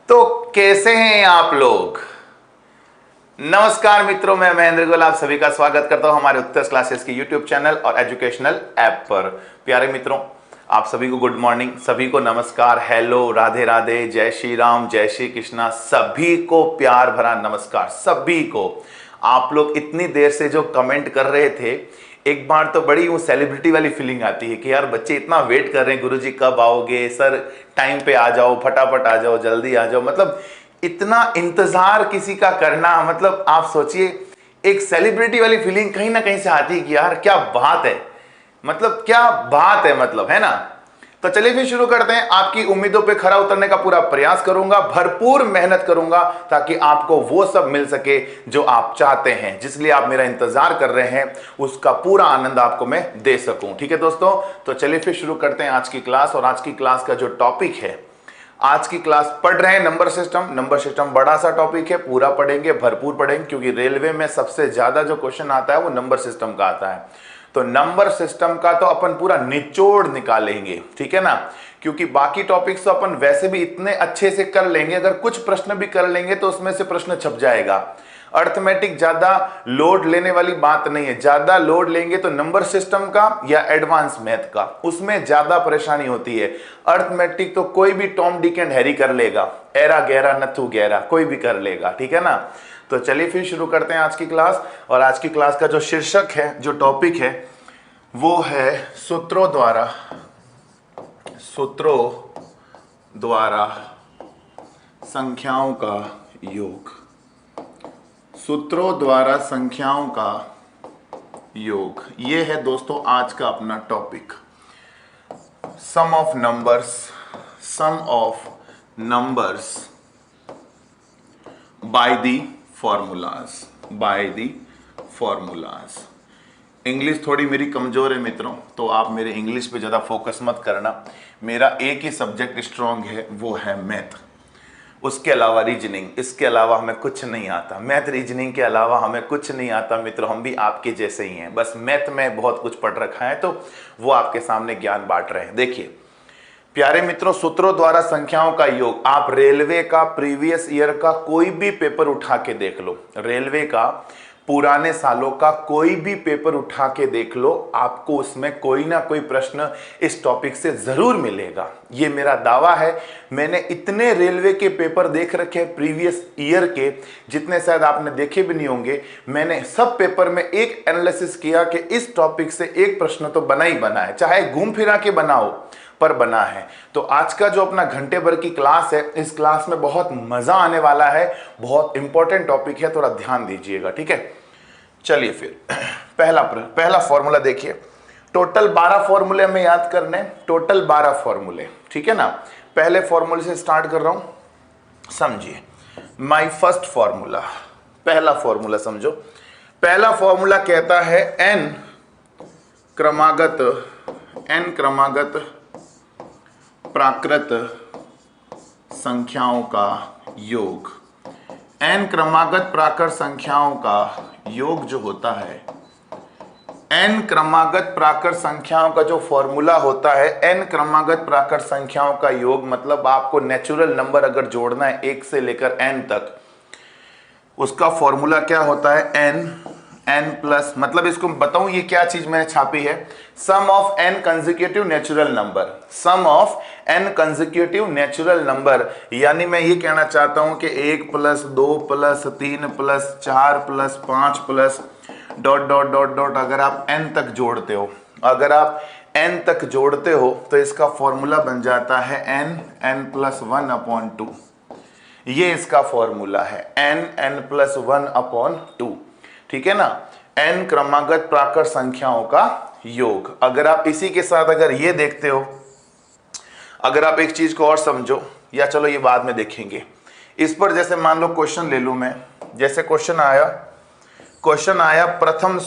तो कैसे हैं आप लोग। नमस्कार मित्रों, मैं महेंद्र गोयल आप सभी का स्वागत करता हूं हमारे उत्कर्ष क्लासेस की यूट्यूब चैनल और एजुकेशनल ऐप पर। प्यारे मित्रों, आप सभी को गुड मॉर्निंग, सभी को नमस्कार, हेलो, राधे राधे, जय श्री राम, जय श्री कृष्णा, सभी को प्यार भरा नमस्कार। सभी को आप लोग इतनी देर से जो कमेंट कर रहे थे, एक बार तो बड़ी वो सेलिब्रिटी वाली फीलिंग आती है कि यार बच्चे इतना वेट कर रहे हैं, गुरुजी कब आओगे सर, टाइम पे आ जाओ, फटाफट आ जाओ, जल्दी आ जाओ। मतलब इतना इंतजार किसी का करना, मतलब आप सोचिए, एक सेलिब्रिटी वाली फीलिंग कहीं ना कहीं से आती है कि यार क्या बात है, मतलब क्या बात है, मतलब है ना। तो चलिए फिर शुरू करते हैं। आपकी उम्मीदों पे खरा उतरने का पूरा प्रयास करूंगा, भरपूर मेहनत करूंगा ताकि आपको वो सब मिल सके जो आप चाहते हैं, जिसलिए आप मेरा इंतजार कर रहे हैं, उसका पूरा आनंद आपको मैं दे सकूं। ठीक है दोस्तों, तो चलिए फिर शुरू करते हैं आज की क्लास। और आज की क्लास का जो टॉपिक है, आज की क्लास पढ़ रहे हैं नंबर सिस्टम। नंबर सिस्टम बड़ा सा टॉपिक है, पूरा पढ़ेंगे, भरपूर पढ़ेंगे, क्योंकि रेलवे में सबसे ज्यादा जो क्वेश्चन आता है वो नंबर सिस्टम का आता है। तो नंबर सिस्टम का तो अपन पूरा निचोड़ निकालेंगे, ठीक है ना, क्योंकि बाकी टॉपिक्स तो अपन वैसे भी इतने अच्छे से कर लेंगे, अगर कुछ प्रश्न भी कर लेंगे तो उसमें से प्रश्न छप जाएगा। अर्थमेटिक ज्यादा लोड लेने वाली बात नहीं है, ज्यादा लोड लेंगे तो नंबर सिस्टम का या एडवांस मैथ का, उसमें ज्यादा परेशानी होती है। अर्थमेटिक तो कोई भी टॉम डिक एंड हैरी कर लेगा, एरा गहरा नथु गहरा कोई भी कर लेगा, ठीक है ना। तो चलिए फिर शुरू करते हैं आज की क्लास। और आज की क्लास का जो शीर्षक है, जो टॉपिक है, वो है सूत्रों द्वारा संख्याओं का योग। सूत्रों द्वारा संख्याओं का योग, ये है दोस्तों आज का अपना topic. Sum of numbers by the formulas. English थोड़ी मेरी कमजोर है मित्रों, तो आप मेरे इंग्लिश पे ज़्यादा फोकस मत करना। मेरा एक ही सब्जेक्ट स्ट्रांग है, वो है मैथ। उसके अलावा रीजनिंग, इसके अलावा हमें कुछ नहीं आता। मैथ रीजनिंग के अलावा हमें कुछ नहीं आता मित्रों, हम भी आपके जैसे ही हैं, बस मैथ में बहुत कुछ पढ़ रखा है तो वो आपके सामने ज्ञान बांट रहे हैं। देखिए प्यारे मित्रों, सूत्रों द्वारा संख्याओं का योग, आप रेलवे का प्रीवियस ईयर का कोई भी पेपर उठा के देख लो, रेलवे का पुराने सालों का कोई भी पेपर उठा के देख लो, आपको उसमें कोई ना कोई प्रश्न इस टॉपिक से जरूर मिलेगा। ये मेरा दावा है। मैंने इतने रेलवे के पेपर देख रखे हैं प्रीवियस ईयर के, जितने शायद आपने देखे भी नहीं होंगे। मैंने सब पेपर में एक एनालिसिस किया कि इस टॉपिक से एक प्रश्न तो बना ही बना है, चाहे घूम फिरा के बनाओ पर बना है। तो आज का जो अपना घंटे भर की क्लास है, इस क्लास में बहुत मजा आने वाला है, बहुत इंपॉर्टेंट टॉपिक है, थोड़ा ध्यान दीजिएगा, ठीक है। चलिए फिर पहला फॉर्मूला देखिए। टोटल 12 फॉर्मूले में याद करने, टोटल 12 फॉर्मूले, ठीक है ना। पहले फॉर्मूले से स्टार्ट कर रहा हूं, समझिए। माय फर्स्ट फॉर्मूला, पहला फॉर्मूला समझो। पहला फॉर्मूला कहता है n क्रमागत प्राकृत संख्याओं का योग। n क्रमागत प्राकृत संख्याओं का योग जो होता है, n क्रमागत प्राकृत संख्याओं का जो फॉर्मूला होता है, n क्रमागत प्राकृत संख्याओं का योग, मतलब आपको नेचुरल नंबर अगर जोड़ना है 1 से लेकर n तक, उसका फॉर्मूला क्या होता है, n प्लस, मतलब इसको बताऊं ये क्या चीज मैंने छापी है, sum of n consecutive natural number, sum of n consecutive natural number. यानी मैं ये कहना चाहता हूं कि 1 plus 2 plus 3 plus 4 plus 5 plus dot dot dot dot, अगर आप n तक जोड़ते हो, अगर आप n तक जोड़ते हो तो इसका फॉर्मूला बन जाता है n प्लस 1/2। ये इसका फॉर्मूला है n प्लस 1/2, ठीक है ना। n क्रमागत प्राकृत संख्याओं का योग। अगर आप इसी के साथ अगर ये देखते हो, अगर आप एक चीज को और समझो, या चलो ये बाद में देखेंगे, इस पर जैसे मान लो क्वेश्चन ले लूं मैं, जैसे क्वेश्चन आया प्रथम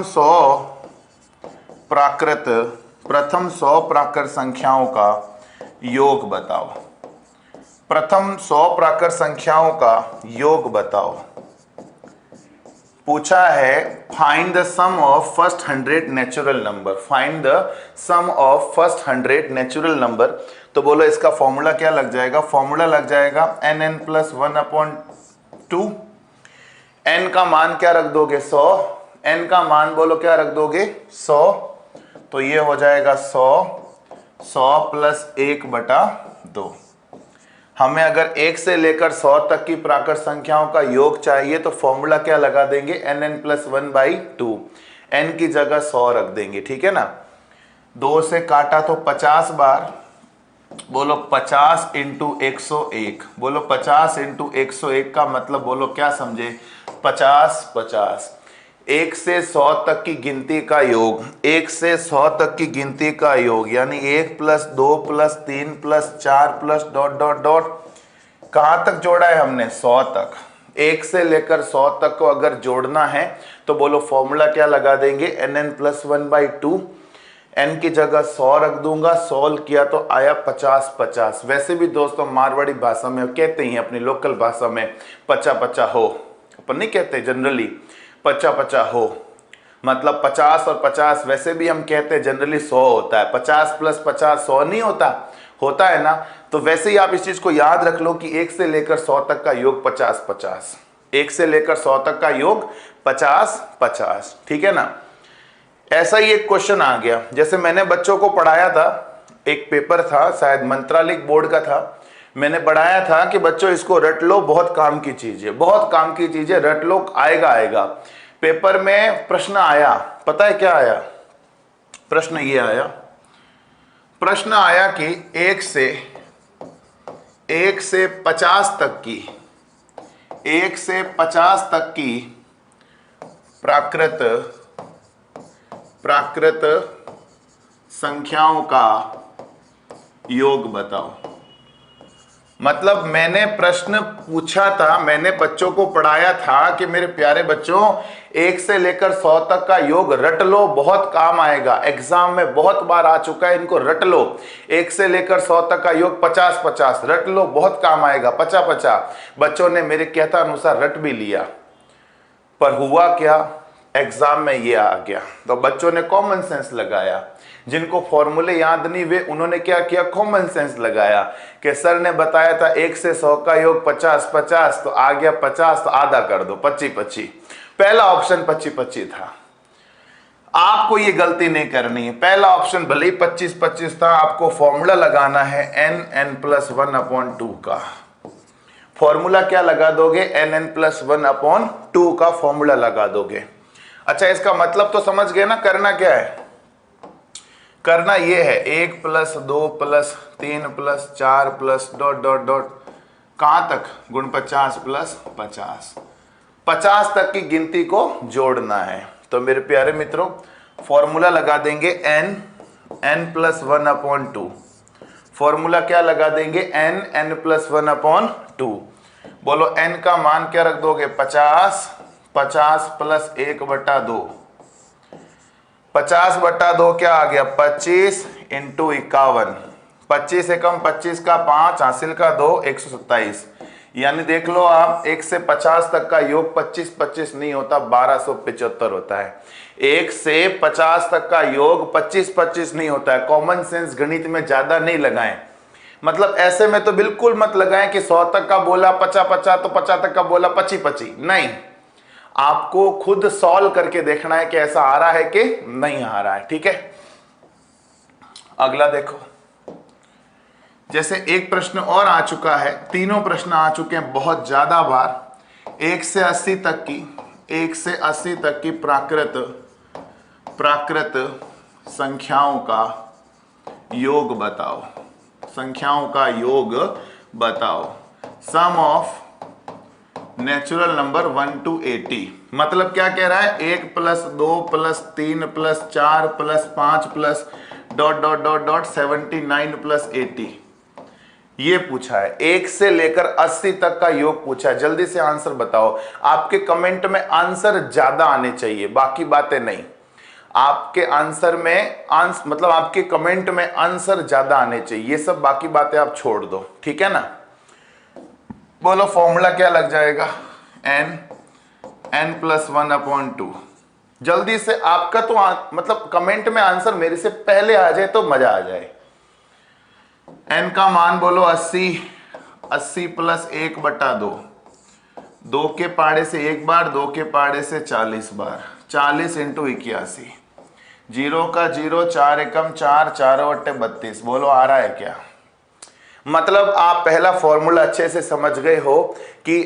100 प्राकृत संख्याओं का योग बताओ। प्रथम 100 प्राकृत संख्याओं का योग बताओ। पूछा है find the sum of first 100 natural number, find the sum of first 100 natural number. तो बोलो इसका फॉर्मूला क्या लग जाएगा, फॉर्मूला लग जाएगा nn+1/2। n का मान क्या रख दोगे 100, n का मान बोलो क्या रख दोगे 100, तो ये हो जाएगा 100 प्लस 1/2। हमें अगर 1 से लेकर 100 तक की प्राकृत संख्याओं का योग चाहिए तो फॉर्मूला क्या लगा देंगे nn+1/2, n की जगह 100 रख देंगे, ठीक है ना। 2 से काटा तो 50 बार, बोलो 50 × 101, बोलो 50 × 101 का मतलब बोलो क्या समझे 50। 1 से 100 तक की गिनती का योग, 1 से 100 तक की गिनती का योग यानी 1 + 2 + 3 + 4 + ... कहां तक जोड़ा है हमने 100 तक। 1 से लेकर 100 तक को अगर जोड़ना है तो बोलो फॉर्मूला क्या लगा देंगे nn+1/2, n की जगह 100 रख दूंगा, सॉल्व किया तो आया 50। वैसे भी दोस्तों मारवाड़ी भाषा में कहते हैं, अपनी लोकल भाषा में 50 हो, अपन नहीं कहते जनरली 50 हो, मतलब 50 और 50 वैसे भी हम कहते हैं जनरली 100 होता है, 50 + 50 100 नहीं होता है ना। तो वैसे ही आप इस चीज को याद रख लो कि 1 से लेकर 100 तक का योग 50, 1 से लेकर 100 तक का योग 50, ठीक है ना। ऐसा ही एक क्वेश्चन आ गया, जैसे मैंने बच्चों को पढ़ाया था, एक पेपर था शायद मंत्रालय बोर्ड का था, मैंने पढ़ाया था कि बच्चों इसको रट लो, बहुत काम की चीज है, बहुत काम की चीज है, रट लो, आएगा। पेपर में प्रश्न आया, पता है क्या आया प्रश्न, ये आया प्रश्न आया कि 1 से 50 तक की, 1 से 50 तक की प्राकृत संख्याओं का योग बताओ। मतलब मैंने प्रश्न पूछा था, मैंने बच्चों को पढ़ाया था कि मेरे प्यारे बच्चों 1 से लेकर 100 तक का योग रट लो, बहुत काम आएगा, एग्जाम में बहुत बार आ चुका है, इनको रट लो। 1 से लेकर 100 तक का योग 50 रट लो, बहुत काम आएगा 50। बच्चों ने मेरे कहता अनुसार रट भी लिया, पर हुआ क्या, एग्जाम में ये आ गया। तो बच्चों ने कॉमन सेंस लगाया, जिनको फॉर्मूले याद नहीं हुए उन्होंने क्या किया, कॉमन सेंस लगाया कि सर ने बताया था 1 से 100 का योग 50, तो आ गया 50, तो आधा कर दो 25। पहला ऑप्शन 25 था। आपको ये गलती नहीं करनी है, पहला ऑप्शन भले ही 25 था, आपको फॉर्मूला लगाना है nn+1/2 का। फॉर्मूला क्या लगा दोगे nn+1/2 का फॉर्मूला लगा दोगे। अच्छा, इसका मतलब तो समझ गए ना, करना क्या है, करना ये है 1 + 2 + 3 + 4 + ... कहां तक 49 + 50 तक की गिनती को जोड़ना है। तो मेरे प्यारे मित्रों फॉर्मूला लगा देंगे nn+1/2। फॉर्मूला क्या लगा देंगे nn+1/2। बोलो n का मान क्या रख दोगे 50 + 1/2। 50/2 क्या आ गया 25 × 51। 25 एकम 25 का 5 हासिल का 2 127। यानी देख लो आप 1 से 50 तक का योग 25 नहीं होता, 1275 होता है। 1 से 50 तक का योग 25 नहीं होता है। कॉमन सेंस गणित में ज्यादा नहीं लगाएं, मतलब ऐसे में तो बिल्कुल मत लगाएं कि 100 तक का बोला 50 तो 50 तक का बोला 25 नहीं। आपको खुद सॉल्व करके देखना है कि ऐसा आ रहा है कि नहीं आ रहा है, ठीक है। अगला देखो, जैसे एक प्रश्न और आ चुका है, तीनों प्रश्न आ चुके हैं बहुत ज्यादा बार। 1 से 80 तक की प्राकृत संख्याओं का योग बताओ, संख्याओं का योग बताओ। सम ऑफ नेचुरल नंबर 1 to 80। मतलब क्या कह रहा है 1 + 2 + 3 + 4 + 5 + ... 79 + 80 ये पूछा है। 1 से लेकर 80 तक का योग पूछा है। जल्दी से आंसर बताओ। आपके कमेंट में आंसर ज्यादा आने चाहिए, बाकी बातें नहीं। आपके आंसर में मतलब आपके कमेंट में आंसर ज्यादा आने चाहिए, ये सब बाकी बातें आप छोड़ दो, ठीक है ना। बोलो फॉर्मूला क्या लग जाएगा n+1/2। जल्दी से आपका तो मतलब कमेंट में आंसर मेरे से पहले आ जाए तो मजा आ जाए। n का मान बोलो 80, 80 + 1/2, 2 के पाड़े से 1 बार, 2 के पाड़े से 40 बार, 40 × 81, 0 का 0, 4 एकम 4, 4 बट्टे 32। बोलो आ रहा है क्या? मतलब आप पहला फॉर्मूला अच्छे से समझ गए हो कि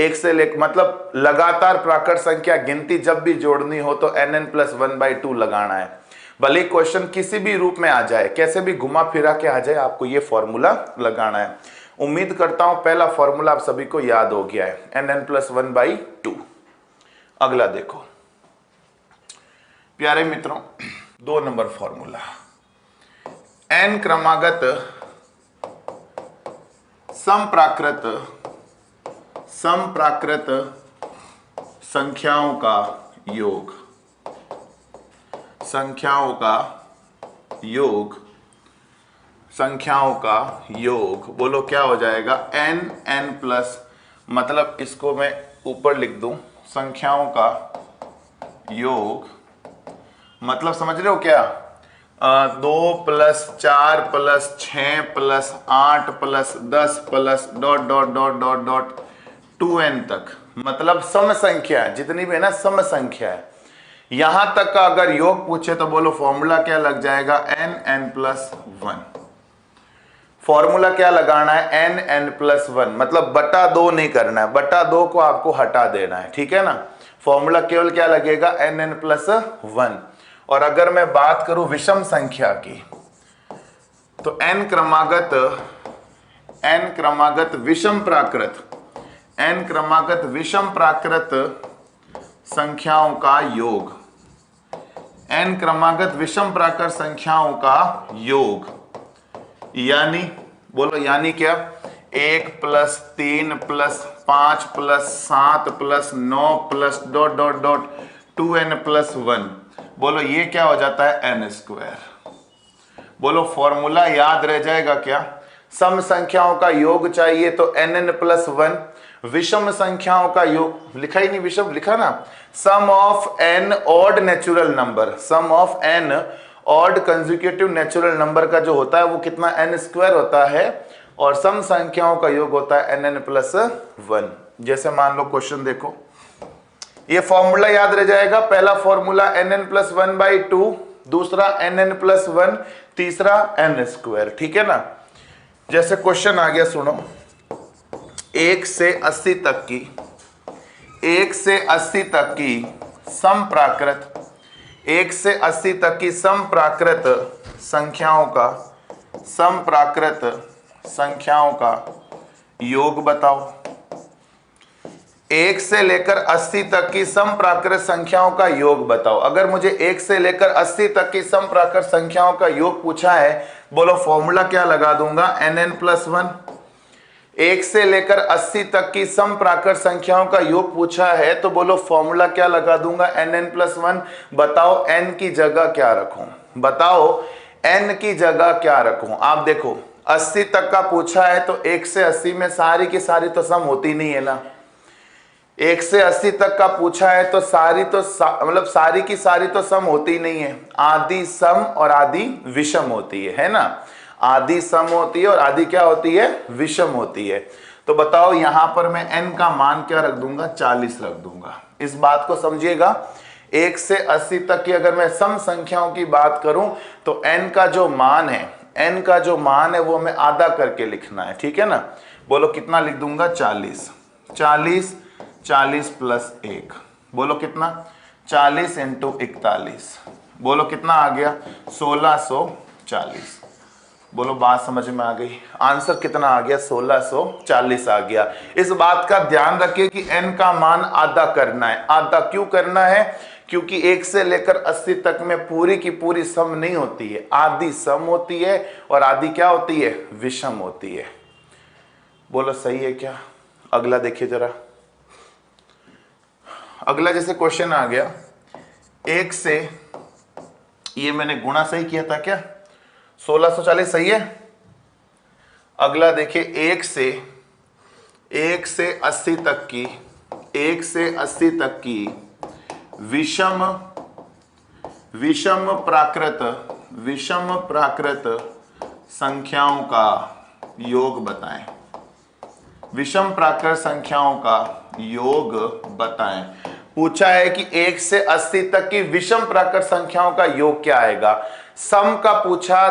एक से मतलब लगातार प्राकृत संख्या गिनती जब भी जोड़नी हो तो nn+1/2 लगाना है। भले क्वेश्चन किसी भी रूप में आ जाए, कैसे भी घुमा फिरा के आ जाए, आपको ये फॉर्मूला लगाना है। उम्मीद करता हूं पहला फॉर्मूला आप सभी को याद हो गया है, nn+1/2। अगला देखो प्यारे मित्रों, 2 नंबर फॉर्मूला, n क्रमागत समप्राकृत संख्याओं का योग, संख्याओं का योग। बोलो क्या हो जाएगा? n मतलब इसको मैं ऊपर लिख दूं, संख्याओं का योग, मतलब समझ रहे हो क्या? 2 + 4 + 6 + 8 + 10 + ... 2n तक, मतलब सम संख्या जितनी भी है ना, सम संख्या है, यहां तक का अगर योग पूछे तो बोलो फॉर्मूला क्या लग जाएगा? nn+1। फॉर्मूला क्या लगाना है? nn+1, मतलब बटा 2 नहीं करना है, बटा 2 को आपको हटा देना है, ठीक है ना। फॉर्मूला केवल क्या लगेगा? nn+1। और अगर मैं बात करूं विषम संख्या की, तो n क्रमागत विषम प्राकृत संख्याओं का योग, n क्रमागत विषम प्राकृत संख्याओं का योग, यानी बोलो यानी क्या? 1 + 3 + 5 + 7 + 9 + ... 2n+1। बोलो ये क्या हो जाता है? n²। बोलो फॉर्मूला याद रह जाएगा क्या? सम संख्याओं का योग चाहिए तो nn+1, विषम संख्याओं का योग, लिखा ही नहीं विषम, लिखा ना, sum of n odd natural number, sum of n odd consecutive natural number का जो होता है वो कितना? n² होता है, और सम संख्याओं का योग होता है nn+1। जैसे मान लो क्वेश्चन देखो, ये फॉर्मूला याद रह जाएगा। पहला फॉर्मूला nn+1/2, दूसरा nn+1, तीसरा n², ठीक है ना। जैसे क्वेश्चन आ गया, सुनो, 1 से 80 तक की समप्राकृत, 1 से 80 तक की समप्राकृत संख्याओं का योग बताओ। 1 से लेकर 80 तक की समप्राकृत संख्याओं का योग बताओ। अगर मुझे 1 से लेकर 80 तक की समप्राकृत संख्याओं का योग पूछा है, बोलो फॉर्मूला क्या लगा दूंगा? nn+1। 1 से लेकर 80 तक की समप्राकृत संख्याओं का योग पूछा है तो बोलो फॉर्मूला क्या लगा दूंगा? nn+1। बताओ n की जगह क्या रखूं? बताओ n की जगह क्या रखूं? आप देखो 80 तक का पूछा है तो 1 से 80 में सारी की सारी तो सम होती नहीं है ना। 1 से 80 तक का पूछा है तो मतलब सारी की सारी तो सम होती नहीं है, आधी सम और आधी विषम होती है ना। आधी सम होती है और आधी क्या होती है? विषम होती है। तो बताओ यहां पर मैं n का मान क्या रख दूंगा? 40 रख दूंगा। इस बात को समझिएगा, 1 से 80 तक की अगर मैं सम संख्याओं की बात करूं तो n का जो मान है वो हमें आधा करके लिखना है, ठीक है ना। बोलो कितना लिख दूंगा? 40 + 1, बोलो कितना? 40 × 41, बोलो कितना आ गया? 1640। बोलो बात समझ में आ गई? आंसर कितना आ गया? 1640 आ गया। इस बात का ध्यान रखिए कि n का मान आधा करना है। आधा क्यों करना है? क्योंकि 1 से लेकर 80 तक में पूरी की पूरी सम नहीं होती है, आधी सम होती है और आधी क्या होती है? विषम होती है। बोलो सही है क्या? अगला देखिए जरा। अगला जैसे क्वेश्चन आ गया, 1 से, ये मैंने गुणा सही किया था क्या? 1640 सही है। अगला देखिए 1 से 80 तक की 1 से 80 तक की विषम प्राकृत संख्याओं का योग बताएं। विषम प्राकृत संख्याओं का योग बताएं। पूछा है कि 1 से 80 तक की विषम प्राकृत संख्याओं का योग क्या आएगा। सम का पूछा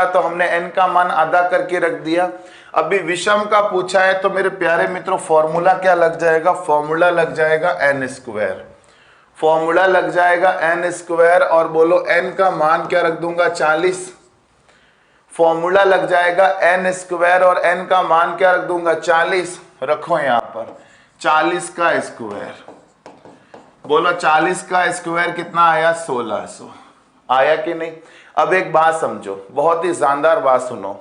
तो हमने n का मान आधा करके रख दिया। अभी विषम का पूछा है तो मेरे प्यारे मित्रों फॉर्मूला क्या लग जाएगा, फॉर्मूला लग जाएगा n स्क्वायर, फॉर्मूला लग जाएगा n स्क्वायर। और बोलो n का मान क्या रख दूंगा 40, फॉर्मूला लग जाएगा n स्क्वायर और n का मान क्या रख दूंगा 40। रखो यहां पर 40 का स्क्वायर, बोलो 40 का स्क्वायर कितना आया 1600, आया कि नहीं। अब एक बात समझो, बहुत ही शानदार बात सुनो।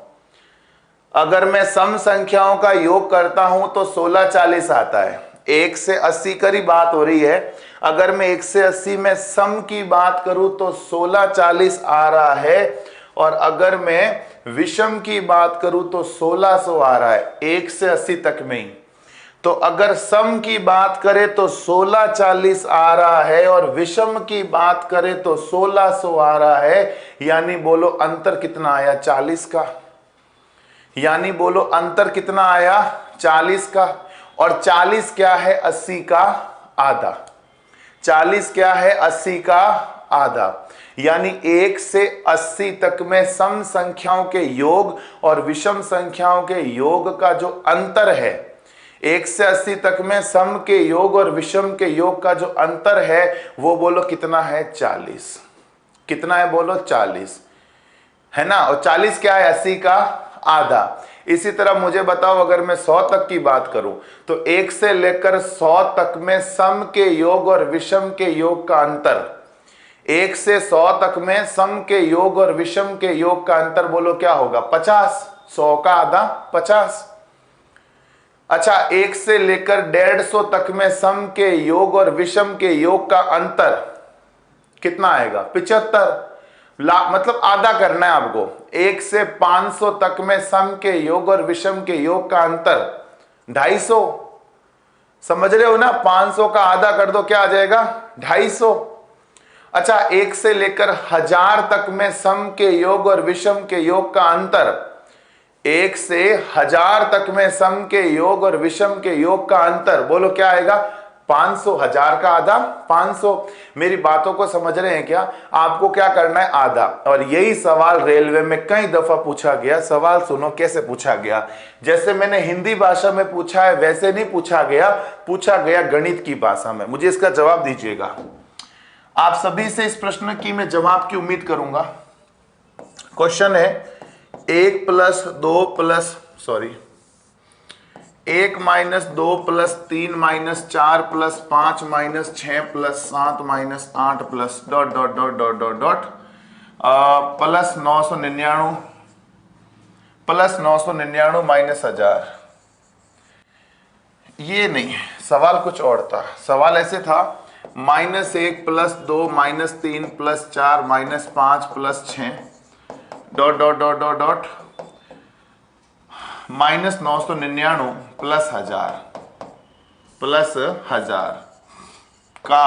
अगर मैं सम संख्याओं का योग करता हूं तो 16 40 आता है। 1 से 80 की बात हो रही है, अगर मैं 1 से 80 में सम की बात करूं तो 16 40 आ रहा है। और अगर मैं विषम की बात करूं तो 1600 आ रहा है 1 से 80 तक में ही। तो अगर सम की बात करें तो 16 40 आ रहा है और विषम की बात करें तो 1600 आ रहा है। यानी बोलो अंतर कितना आया 40 का, यानी बोलो अंतर कितना आया 40 का। और 40 क्या है 80 का आधा, 40 क्या है 80 का आधा। यानी 1 से 80 तक में सम संख्याओं के योग और विषम संख्याओं के योग का जो अंतर है, 1 से 80 तक में सम के योग और विषम के योग का जो अंतर है वो बोलो कितना है 40। कितना है बोलो 40 है ना। और 40 क्या है 80 का आधा। इसी तरह मुझे बताओ अगर मैं 100 तक की बात करूं तो 1 से लेकर 100 तक में सम के योग और विषम के योग का अंतर, 1 से 100 तक में सम के योग और विषम के योग का अंतर बोलो क्या होगा 50, 100 का आधा 50। अच्छा 1 से लेकर 150 तक में सम के योग और विषम के योग का अंतर कितना आएगा 75, मतलब आधा करना है आपको। 1 से 500 तक में सम के योग और विषम के योग का अंतर 250, समझ रहे हो ना। 500 का आधा कर दो क्या आ जाएगा 250। अच्छा 1 से लेकर 1000 तक में सम के योग और विषम के योग का अंतर, 1 से 1000 तक में सम के योग और विषम के योग का अंतर बोलो क्या आएगा 500, 1000 का आधा 500। मेरी बातों को समझ रहे हैं क्या। आपको क्या करना है आधा। और यही सवाल रेलवे में कई दफा पूछा गया। सवाल सुनो कैसे पूछा गया, जैसे मैंने हिंदी भाषा में पूछा है वैसे नहीं पूछा गया गणित की भाषा में। मुझे इसका जवाब दीजिएगा। आप सभी से इस प्रश्न की मैं जवाब की उम्मीद करूंगा। क्वेश्चन है 1 + 2 + 1 - 2 + 3 - 4 + 5 - 6 + 7 - 8 + ... प्लस 999 -1000। ये नहीं, सवाल कुछ और था। सवाल ऐसे था -1 + 2 - 3 + 4 - 5 + 6 ... -999 + 1000 का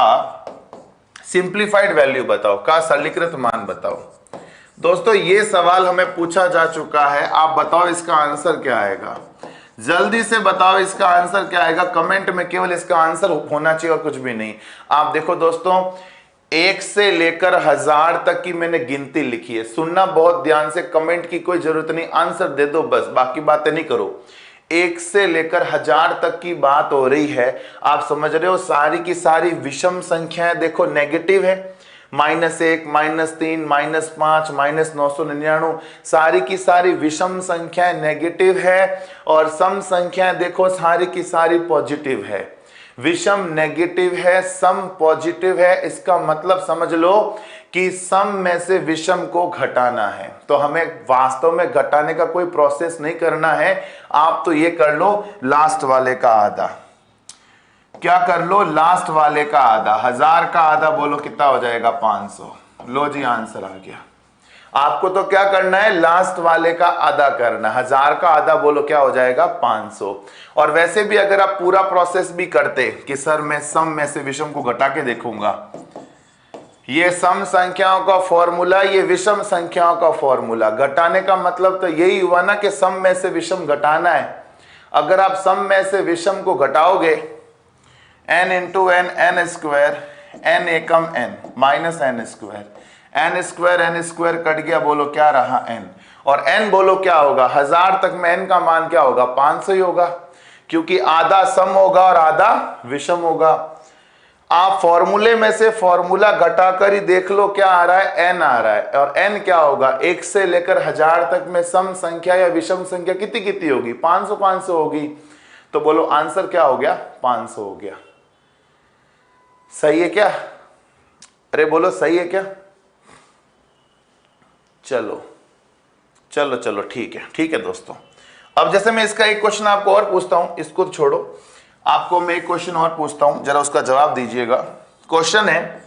सिंप्लीफाइड वैल्यू बताओ, का सरलीकृत मान बताओ। दोस्तों ये सवाल हमें पूछा जा चुका है। आप बताओ इसका आंसर क्या आएगा, जल्दी से बताओ इसका आंसर क्या आएगा। कमेंट में केवल इसका आंसर होना चाहिए और कुछ भी नहीं। आप देखो दोस्तों 1 से लेकर 1000 तक की मैंने गिनती लिखी है। सुनना बहुत ध्यान से, कमेंट की कोई जरूरत नहीं, आंसर दे दो बस, बाकी बातें नहीं करो। 1 से लेकर 1000 तक की बात हो रही है। आप समझ रहे हो सारी की सारी विषम संख्याएं देखो नेगेटिव है। -1 -3 -5 -999 सारी की सारी विषम संख्याएं नेगेटिव है। और सम संख्याएं देखो सारी की सारी पॉजिटिव है। विषम नेगेटिव है, सम पॉजिटिव है। इसका मतलब समझ लो कि सम में से विषम को घटाना है। तो हमें वास्तव में घटाने का कोई प्रोसेस नहीं करना है। आप तो ये कर लो लास्ट वाले का आधा। क्या कर लो लास्ट वाले का आधा। 1000 का आधा बोलो कितना हो जाएगा 500। लो जी आंसर आ गया। आपको तो क्या करना है, लास्ट वाले का आधा करना। 1000 का आधा बोलो क्या हो जाएगा, 500। और वैसे भी अगर आप पूरा प्रोसेस भी करते कि सर मैं सम में से विषम को घटा के देखूंगा, ये सम संख्याओं का फॉर्मूला, ये विषम संख्याओं का फॉर्मूला, घटाने का मतलब तो यही हुआ ना कि सम में से विषम घटाना है। अगर आप सम में से विषम को घटाओगे, n into N, N square, N एकम N minus N square, N square cut गया, बोलो क्या रहा n, और n बोलो क्या होगा, 1000 तक में n का मान क्या होगा, 500 ही होगा, क्योंकि आधा सम होगा और आधा विषम होगा। आप फॉर्मूले में से फॉर्मूला घटाकर ही देख लो क्या आ रहा है, n आ रहा है, और n क्या होगा, 1 से लेकर 1000 तक में सम संख्या या विषम संख्या कितनी कितनी होगी, 500 500 होगी। तो बोलो आंसर क्या हो गया, 500 हो गया। सही है क्या, अरे बोलो सही है क्या। चलो चलो चलो ठीक है दोस्तों। अब जैसे मैं इसका एक क्वेश्चन आपको और पूछता हूं, इसको छोड़ो, आपको मैं एक क्वेश्चन और पूछता हूं, जरा उसका जवाब दीजिएगा। क्वेश्चन है,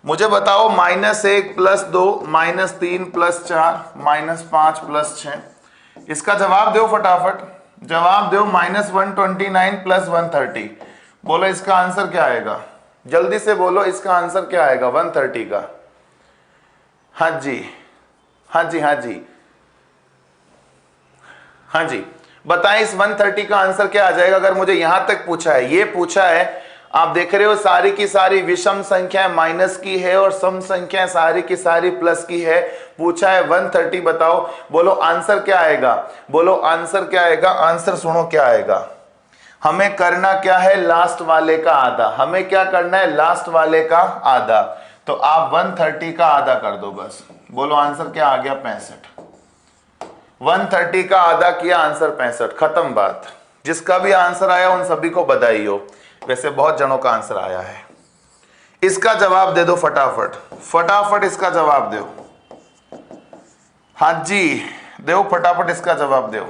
मुझे बताओ -1 + 2 -3 + 4 -5 + 6, इसका जवाब दो फटाफट, जवाब दो। -129 + 130, बोलो इसका आंसर क्या आएगा, जल्दी से बोलो इसका आंसर क्या आएगा 130 का। हाँ जी हाँ जी हाँ जी हाँ जी, बताएं इस 130 का आंसर क्या आ जाएगा। अगर मुझे यहां तक पूछा है, ये पूछा है, आप देख रहे हो सारी की सारी विषम संख्याएं माइनस की है और सम संख्याएं सारी की सारी प्लस की है, पूछा है 130 बताओ, बोलो आंसर क्या आएगा, बोलो आंसर क्या आएगा। आंसर सुनो क्या आएगा, हमें करना क्या है, लास्ट वाले का आधा, हमें क्या करना है, लास्ट वाले का आधा। तो आप 130 का आधा कर दो बस, बोलो आंसर क्या आ गया, 65। 130 का आधा किया, आंसर 65, खत्म बात। जिसका भी आंसर आया उन सभी को बधाई हो, वैसे बहुत जनों का आंसर आया है। इसका जवाब दे दो फटाफट, फटाफट इसका जवाब दो। हाँ जी दो फटाफट इसका जवाब दो।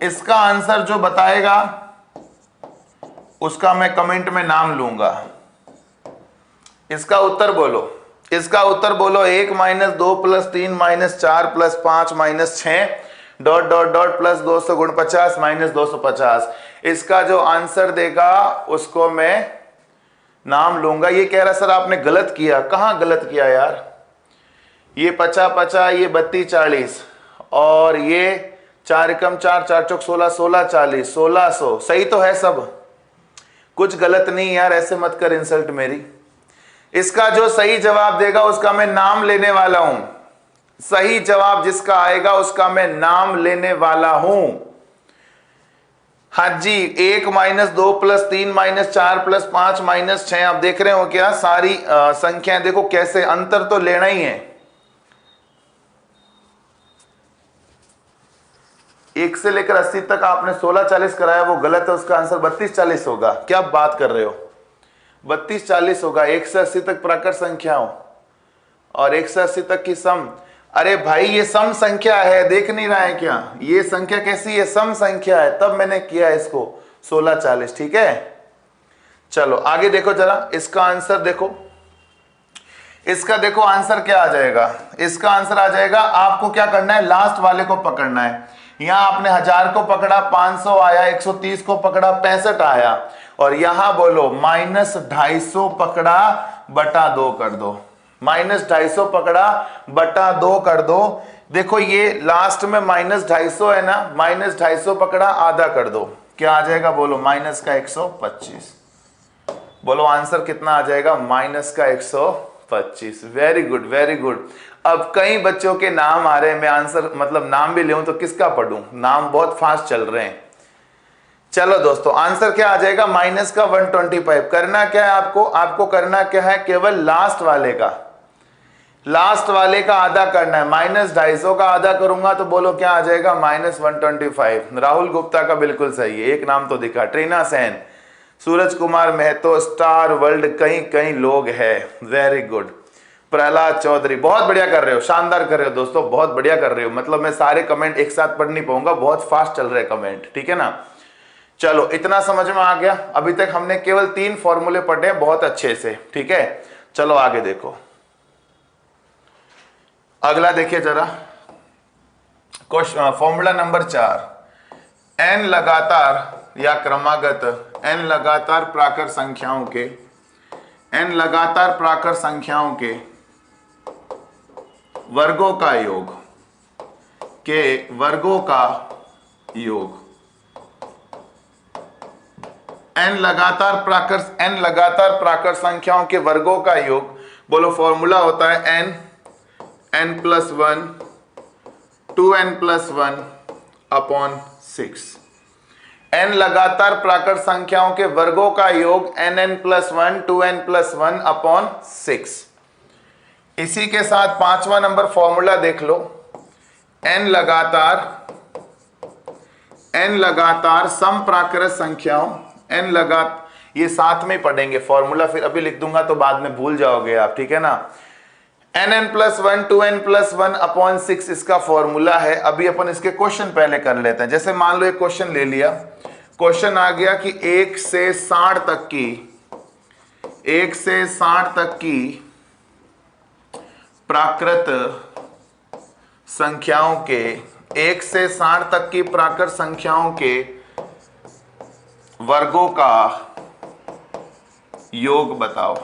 इसका आंसर जो बताएगा उसका मैं कमेंट में नाम लूंगा। इसका उत्तर बोलो, इसका उत्तर बोलो। 1 - 2 + 3 - 4 + 5 - 6 ... +249 -250। इसका जो आंसर देगा उसको मैं नाम लूंगा। ये कह रहा सर आपने गलत किया, कहां गलत किया यार, ये 50 50, ये 32 40 और ये 4 एकम 4 4 चौक 16 16 40 1600, सही तो है सब, कुछ गलत नहीं यार, ऐसे मत कर इंसल्ट मेरी। इसका जो सही जवाब देगा उसका मैं नाम लेने वाला हूं, सही जवाब जिसका आएगा उसका मैं नाम लेने वाला हूं। हाँ जी, 1 - 2 + 3 - 4 + 5 - 6, आप देख रहे हो क्या सारी संख्याएं, देखो कैसे, अंतर तो लेना ही है। 1 से लेकर 80 तक आपने 16 40 कराया, वो गलत है, उसका आंसर 32 40 होगा। क्या बात कर रहे हो, 32 40 होगा। 1 से 80 तक प्राकृत संख्या हो और 1 से 80 तक की सम। अरे भाई ये सम संख्या है, देख नहीं रहा है क्या, ये संख्या कैसी है, सम संख्या है, तब मैंने किया इसको 16 40, ठीक है। चलो आगे देखो जरा, इसका आंसर देखो, इसका देखो आंसर क्या आ जाएगा। इसका आंसर आ जाएगा, आपको क्या करना है, लास्ट वाले को पकड़ना है। यहां आपने 1000 को पकड़ा, 500 आया, 130 को पकड़ा, 65 आया, और यहां बोलो -250 पकड़ा बटा 2 कर दो, -250 पकड़ा बटा 2 कर दो। देखो ये लास्ट में -250 है ना, -250 पकड़ा आधा कर दो, क्या आ जाएगा बोलो, -125। बोलो आंसर कितना आ जाएगा, -125। Very good very good. अब कई बच्चों के नाम आ रहे हैं, मैं आंसर मतलब नाम भी लूं तो किसका पढ़ूं, नाम बहुत फास्ट चल रहे हैं। चलो दोस्तों आंसर क्या आ जाएगा, -125। करना क्या है आपको, आपको करना क्या है, केवल लास्ट वाले का, लास्ट वाले का आधा करना है। -250 का आधा करूंगा तो बोलो क्या आ जाएगा, -125। राहुल गुप्ता का बिल्कुल सही है, एक नाम तो दिखा, Trina Sen, Suraj Kumar Mahato, star world, कई कई लोग हैं, वेरी गुड। प्रहलाद चौधरी, बहुत बढ़िया कर रहे हो, शानदार कर रहे हो दोस्तों, बहुत बढ़िया कर रहे हो। मतलब मैं सारे कमेंट एक साथ पढ़ नहीं पाऊंगा, बहुत फास्ट चल रहे कमेंट, ठीक है ना। चलो इतना समझ में आ गया। अभी तक हमने केवल 3 फॉर्मूले पढ़े बहुत अच्छे से, ठीक है। चलो आगे देखो, अगला देखिए जरा, क्वेश्चन फॉर्मूला नंबर 4, n लगातार या क्रमागत n लगातार प्राकृत संख्याओं के वर्गों का योग n लगातार प्राकृत संख्याओं के वर्गों का योग। बोलो फॉर्मूला होता है n plus 1 2n plus 1 upon 6। n लगातार प्राकृत संख्याओं के वर्गों का योग nn plus 1 2n plus 1 upon 6। इसी के साथ 5वां नंबर फॉर्मूला देख लो, n लगातार सम प्राकृत संख्याओं, ये साथ में पढ़ेंगे फॉर्मूला, फिर अभी लिख दूंगा तो बाद में भूल जाओगे आप, ठीक है ना। nn plus 1 2n plus 1 upon 6 इसका फॉर्मूला है। अभी अपन इसके क्वेश्चन पहले कर लेते हैं। जैसे मान लो एक क्वेश्चन ले लिया, क्वेश्चन आ गया कि 1 से 60 तक की प्राकृत संख्याओं के 1 से 60 तक की प्राकृत संख्याओं के वर्गों का योग बताओ।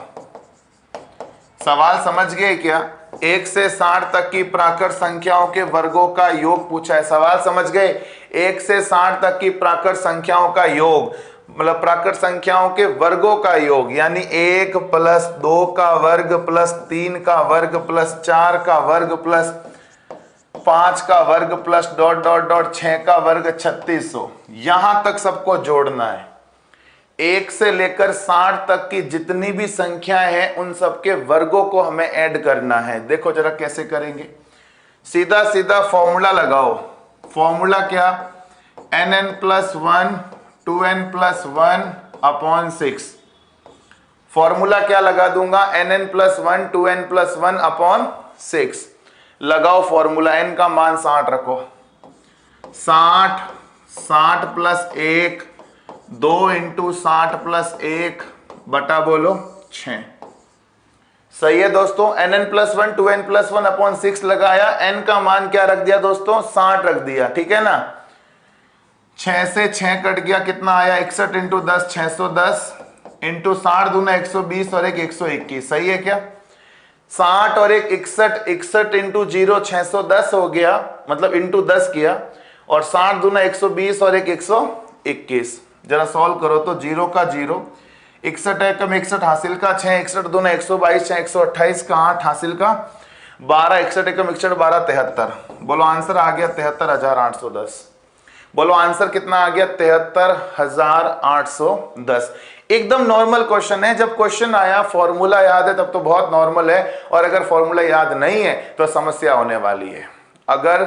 सवाल समझ गए क्या? 1 से 60 तक की प्राकृत संख्याओं के वर्गों का योग पूछा है। सवाल समझ गए? 1 से 60 तक की प्राकृत संख्याओं का योग मतलब प्राकृत संख्याओं के वर्गों का योग, यानी 1 प्लस 2 का वर्ग प्लस 3 का वर्ग प्लस 4 का वर्ग प्लस 5 का वर्ग प्लस ... 6 का वर्ग 3600। यहां तक सबको जोड़ना है। 1 से लेकर 60 तक की जितनी भी संख्याएं हैं उन सबके वर्गों को हमें ऐड करना है। देखो जरा कैसे करेंगे। सीधा सीधा फॉर्मूला लगाओ। फॉर्मूला क्या? nn plus 1 2n plus 1 upon 6। Formula क्या लगा दूंगा? nn plus 1 2n plus 1 upon 6 लगाओ फॉर्मूला। n का मान 60 रखो। 60 प्लस 1 2 इंटू 60 प्लस 1 बटा बोलो 6। सही है दोस्तों। nn plus 1 2n plus 1 upon 6 लगाया। n का मान क्या रख दिया दोस्तों? 60 रख दिया, ठीक है ना। 6 से 6 कट गया, कितना आया? 61 इंटू 10 610 इंटू 60 दूना 120 और 1 121। सही है क्या? 60 और 1 61, 61 इंटू 0 610 हो गया, मतलब इंटू 10 किया, और 60 दूना 120 और 1 121। जरा सॉल्व करो तो 0 का 0, 61 है कम 61 हासिल का 6, 61 दूना 122 6 128 का 8 हासिल का 12, 61 है कम 61 12 73। बोलो आंसर आ गया 73,810। बोलो आंसर कितना आ गया? 73,810। एकदम नॉर्मल क्वेश्चन है। जब क्वेश्चन आया फॉर्मूला याद है तब तो बहुत नॉर्मल है, और अगर फॉर्मूला याद नहीं है तो समस्या होने वाली है। अगर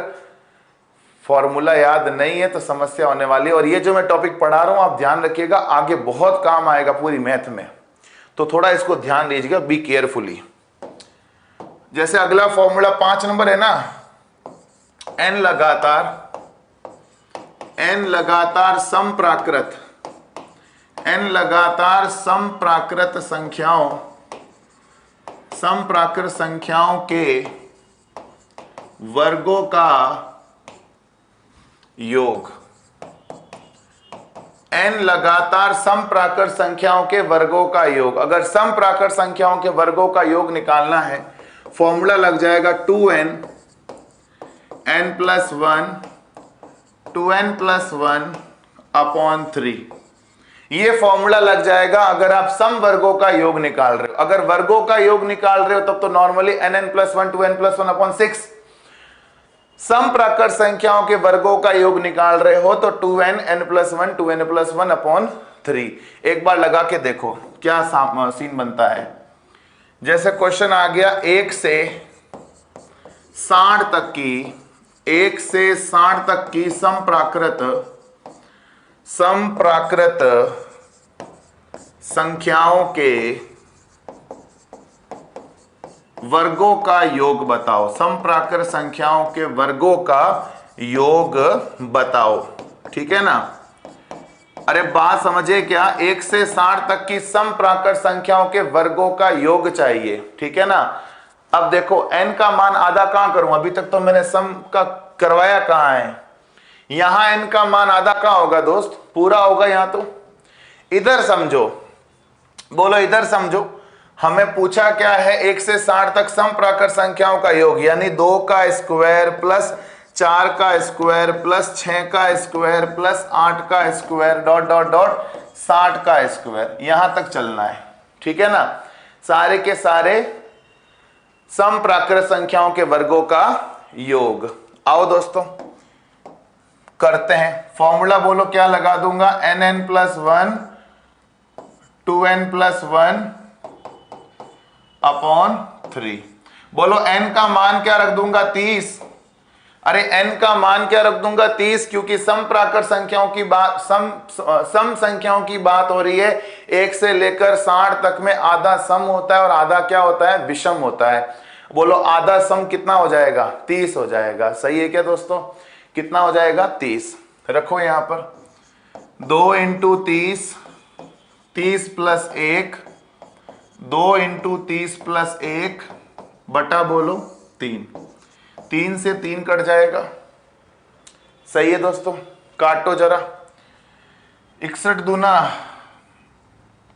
फॉर्मूला याद नहीं है तो समस्या होने वाली है। और ये जो मैं टॉपिक पढ़ा रहा हूं आप ध्यान रखिएगा, आगे बहुत काम आएगा पूरी मैथ में, तो थोड़ा इसको ध्यान दीजिएगा, बी केयरफुली। जैसे अगला फॉर्मूला 5 नंबर है ना, n लगातार समप्राकृत संख्याओं के वर्गों का योग। n लगातार समप्राकृत संख्याओं के वर्गों का योग। अगर समप्राकृत संख्याओं के वर्गों का योग निकालना है, फॉर्मूला लग जाएगा 2n n plus 1 2n plus 1 upon 3। ये फॉर्मूला लग जाएगा अगर आप सम वर्गों का योग निकाल रहे हो। अगर वर्गों का योग निकाल रहे हो तब तो normally nn plus 1 2n plus 1 upon 6। सम प्राकृत संख्याओं के वर्गों का योग निकाल रहे हो तो 2n n plus 1 2n plus 1 upon 3। एक बार लगा के देखो क्या सीन बनता है। जैसे क्वेश्चन आ गया 1 से 60 तक की समप्राकृत संख्याओं के वर्गों का योग बताओ। समप्राकृत संख्याओं के वर्गों का योग बताओ, ठीक है ना। अरे बात समझे क्या? 1 से 60 तक की समप्राकृत संख्याओं के वर्गों का योग चाहिए, ठीक है ना। अब देखो n का मान आधा कहां करूं, अभी तक तो मैंने सम का करवाया कहां है, यहां n का मान आधा कहां होगा दोस्त, पूरा होगा यहां। तो इधर समझो, बोलो इधर समझो, हमें पूछा क्या है, 1 से 60 तक सम प्राकृत संख्याओं का योग, यानी 2 का स्क्वायर प्लस 4 का स्क्वायर प्लस 6 का स्क्वायर प्लस 8 का स्क्वायर डॉट डॉट डॉट 60 का स्क्वायर, यहां तक चलना है, ठीक है ना। सारे के सारे सम प्राकृत संख्याओं के वर्गों का योग। आओ दोस्तों करते हैं, फॉर्मूला बोलो क्या लगा दूंगा, nn plus 1 2n plus 1 upon 3। बोलो n का मान क्या रख दूंगा, 30। अरे n का मान क्या रख दूंगा, 30, क्योंकि सम प्राकृत संख्याओं की बात, सम संख्याओं की बात हो रही है। 1 से लेकर 60 तक में आधा सम होता है और आधा क्या होता है, विषम होता है। बोलो आधा सम कितना हो जाएगा, 30 हो जाएगा। सही है क्या दोस्तों, कितना हो जाएगा, 30। रखो यहां पर 2 इंटू 30, 30 प्लस 1, 2 इंटू 30 प्लस 1 बटा बोलो 3, 3 से 3 कट जाएगा। सही है दोस्तों, काटो जरा, 61 दूना,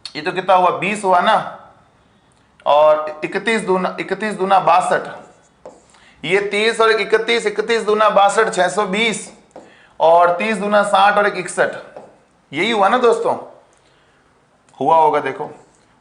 ये तो कितना हुआ, 20 हुआ ना, और 31 दूना 62, ये 30 और 31, 31 दूना 62, 620, और 30 दूना 60 और 61, यही हुआ ना दोस्तों, हुआ होगा। देखो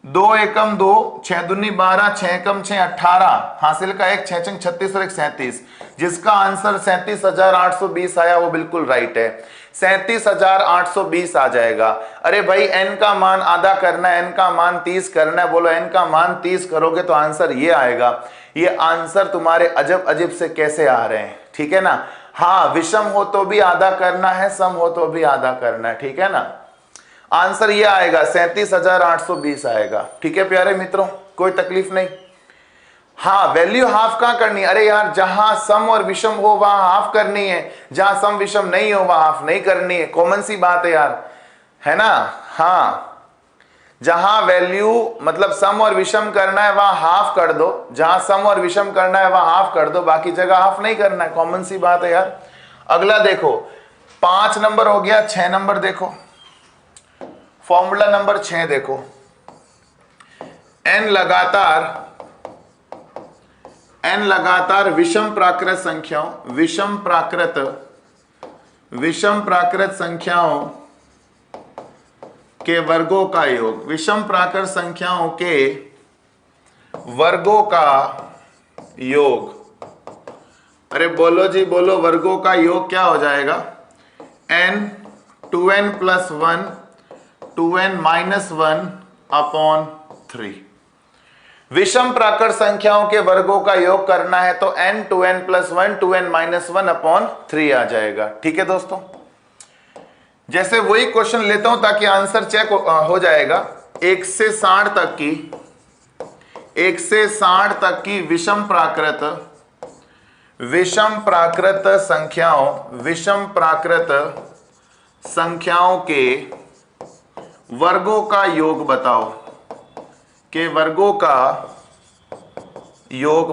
2 एकम 2, 6 दूनी 12, 6 एकम 6 18, हासिल का 1, 6 छंग 36 और 1 37, जिसका आंसर 37,820 आया, वो बिल्कुल राइट है, 37,820 आ जाएगा। अरे भाई n का मान आधा करना है, n का मान 30 करना है, बोलो n का मान 30 करोगे तो आंसर ये आएगा। ये आंसर तुम्हारे अजब अजब से कैसे आ रहे हैं, ठीक है ना। हाँ, विषम हो तो भी आधा करना है, सम हो तो भी आधा करना है, ठीक है ना। आंसर ये आएगा 37,820 आएगा, ठीक है प्यारे मित्रों, कोई तकलीफ नहीं। हाँ, वैल्यू हाफ कहां करनी है, अरे यार जहां सम और विषम हो वहां हाफ करनी है, जहां सम विषम नहीं हो वहां हाफ नहीं करनी है, कॉमन सी बात है यार, है ना। हाँ, जहां वैल्यू मतलब सम और विषम करना है वहां हाफ कर दो, जहां सम और विषम करना है वहां हाफ कर दो, बाकी जगह हाफ नहीं करना है, कॉमन सी बात है यार। अगला देखो 5 नंबर हो गया, 6 नंबर देखो, फॉर्मूला नंबर 6 देखो, n लगातार विषम प्राकृत संख्याओं, विषम प्राकृत संख्याओं के वर्गों का योग, विषम प्राकृत संख्याओं के वर्गों का योग। अरे बोलो जी बोलो, वर्गों का योग क्या हो जाएगा, n 2n plus 1 2n minus 1 upon 3। विषम प्राकृत संख्याओं के वर्गों का योग करना है तो n 2n plus 1 2n minus 1 upon 3 आ जाएगा, ठीक है दोस्तों। जैसे वही क्वेश्चन लेता हूं ताकि आंसर चेक हो जाएगा। 1 से 60 तक की विषम प्राकृत संख्याओं के वर्गों का योग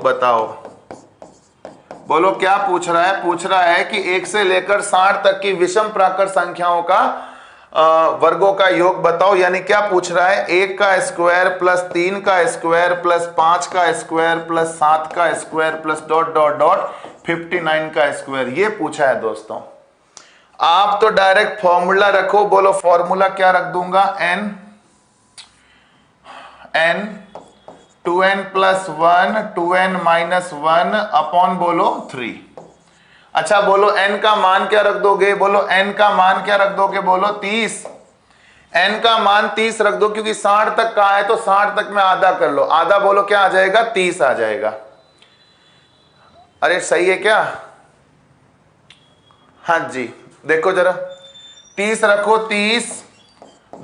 बताओ, बोलो क्या पूछ रहा है, पूछ रहा है कि 1 से लेकर 60 तक की विषम प्राकृत संख्याओं का वर्गों का योग बताओ, यानी क्या पूछ रहा है, 1 का स्क्वायर प्लस 3 का स्क्वायर प्लस 5 का स्क्वायर प्लस 7 का square plus dot dot dot 59 का स्क्वायर, ये पूछा है दोस्तों। आप तो डायरेक्ट फॉर्मूला रखो, बोलो फॉर्मूला क्या रख दूंगा, n 2n plus 1 2n minus 1 upon बोलो 3। अच्छा बोलो n का मान क्या रख दोगे, बोलो n का मान क्या रख दोगे, बोलो 30। n का मान 30 रख दो, क्योंकि 60 तक का है तो 60 तक में आधा कर लो, आधा बोलो क्या आ जाएगा, 30 आ जाएगा। अरे सही है क्या, हाँ जी देखो जरा, 30 रखो, 30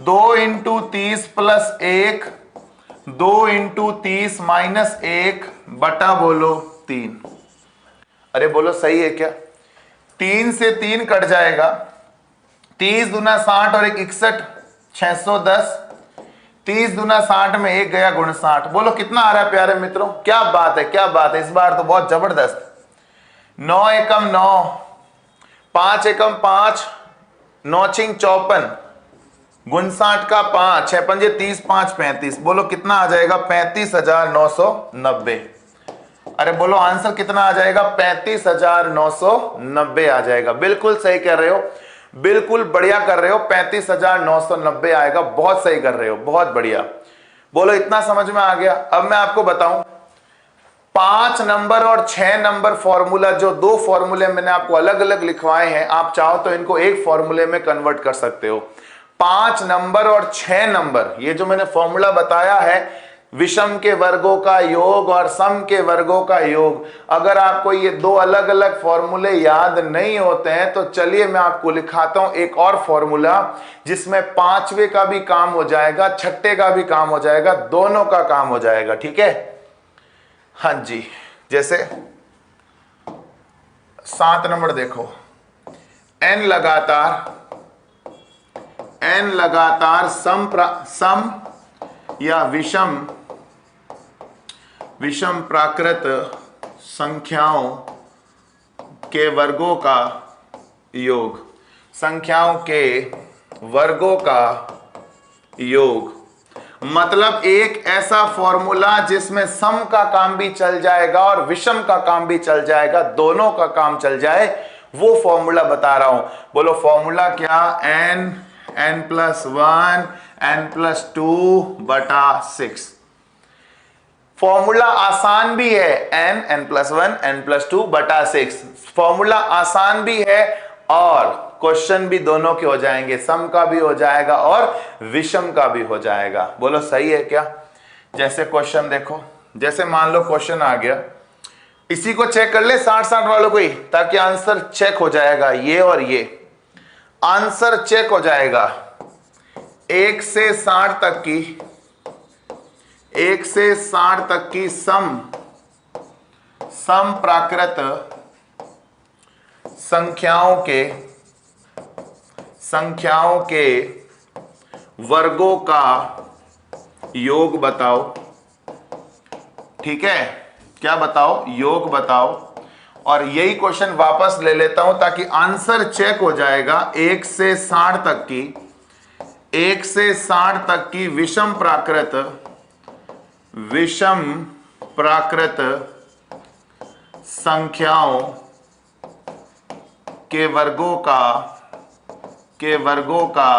2 इंटू 30 प्लस 1 2 इंटू 30 माइनस 1 बटा बोलो 3। अरे बोलो सही है क्या, 3 से 3 कट जाएगा, 30 दूना 60 और 1 61 610, 30 दूना 60 में 1 गया गुण 60। बोलो कितना आ रहा है प्यारे मित्रों? क्या बात है, क्या बात है, इस बार तो बहुत जबरदस्त। 9 एकम 9, 5 एकम 5, 9 छिंग 54, गुण 60 का 5, 6 पंजे 30, 5 35। बोलो कितना आ जाएगा? 35,990। अरे बोलो आंसर कितना आ जाएगा? 35,990 आ जाएगा। बिल्कुल सही कर रहे हो, बिल्कुल बढ़िया कर रहे हो, 35,990 आएगा। बहुत सही कर रहे हो, बहुत बढ़िया। बोलो इतना समझ में आ गया। अब मैं आपको बताऊं 5 नंबर और 6 नंबर फॉर्मूला, जो 2 फॉर्मूले मैंने आपको अलग अलग लिखवाए हैं, आप चाहो तो इनको एक फॉर्मूले में कन्वर्ट कर सकते हो। 5 नंबर और 6 नंबर, ये जो मैंने फॉर्मूला बताया है विषम के वर्गों का योग और सम के वर्गों का योग, अगर आपको ये 2 अलग अलग फॉर्मूले याद नहीं होते हैं तो चलिए मैं आपको लिखाता हूं एक और फॉर्मूला, जिसमें 5वें का भी काम हो जाएगा, 6ठे का भी काम हो जाएगा, दोनों का काम हो जाएगा। ठीक है, हाँ जी। जैसे 7 नंबर देखो, n लगातार सम या विषम प्राकृत संख्याओं के वर्गों का योग, संख्याओं के वर्गों का योग। मतलब एक ऐसा फॉर्मूला जिसमें सम का काम भी चल जाएगा और विषम का काम भी चल जाएगा, दोनों का काम चल जाए, वो फॉर्मूला बता रहा हूं। बोलो फॉर्मूला क्या? n+1 n+2/6। फॉर्मूला आसान भी है, n+1 n+2/6। फॉर्मूला आसान भी है और क्वेश्चन भी दोनों के हो जाएंगे, सम का भी हो जाएगा और विषम का भी हो जाएगा। बोलो सही है क्या? जैसे क्वेश्चन देखो, जैसे मान लो क्वेश्चन आ गया, इसी को चेक कर ले 60-60 वालों को ही, ताकि आंसर चेक हो जाएगा। ये और ये आंसर चेक हो जाएगा। 1 से 60 तक की सम प्राकृत संख्याओं के वर्गों का योग बताओ। ठीक है, क्या बताओ? योग बताओ। और यही क्वेश्चन वापस ले लेता हूं ताकि आंसर चेक हो जाएगा। 1 से 60 तक की विषम प्राकृत संख्याओं के वर्गों का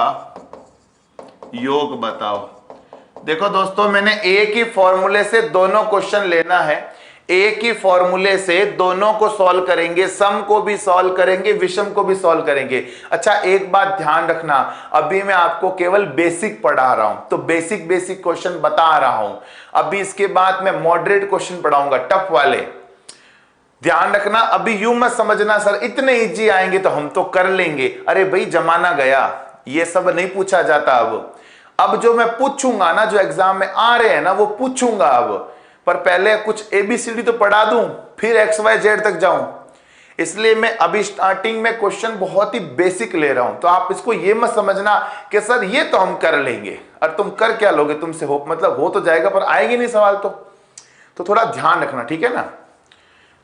योग बताओ। देखो दोस्तों, मैंने एक ही फॉर्मूले से दोनों क्वेश्चन लेना है, एक ही फॉर्मूले से दोनों को सॉल्व करेंगे, सम को भी सॉल्व करेंगे, विषम को भी सॉल्व करेंगे। अच्छा एक बात ध्यान रखना, अभी मैं आपको केवल बेसिक पढ़ा रहा हूं, तो बेसिक क्वेश्चन बता रहा हूं। अभी इसके बाद मैं मॉडरेट क्वेश्चन पढ़ाऊंगा, टफ वाले। ध्यान रखना, अभी यूं मत समझना सर इतने इजी आएंगे तो हम तो कर लेंगे। अरे भाई जमाना गया, ये सब नहीं पूछा जाता। अब जो मैं पूछूंगा ना, जो एग्जाम में आ रहे हैं ना, वो पूछूंगा अब, पर पहले कुछ ABCD तो पढ़ा दूं, फिर XYZ तक जाऊं। इसलिए मैं अभी स्टार्टिंग में क्वेश्चन बहुत ही बेसिक ले रहा हूं। तो आप इसको ये मत समझना कि सर ये तो हम कर लेंगे, और तुम कर क्या लोगे, तुमसे हो मतलब हो तो जाएगा पर आएंगे नहीं सवाल। तो थोड़ा ध्यान रखना, ठीक है ना,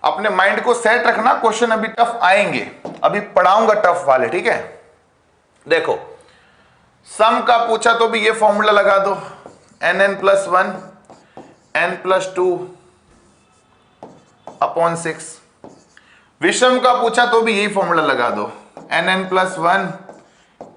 अपने माइंड को सेट रखना। क्वेश्चन अभी टफ आएंगे, अभी पढ़ाऊंगा टफ वाले। ठीक है, देखो सम का पूछा तो भी ये फॉर्मूला लगा दो, n+1 n+2/6। विषम का पूछा तो भी यही फॉर्मूला लगा दो, n+1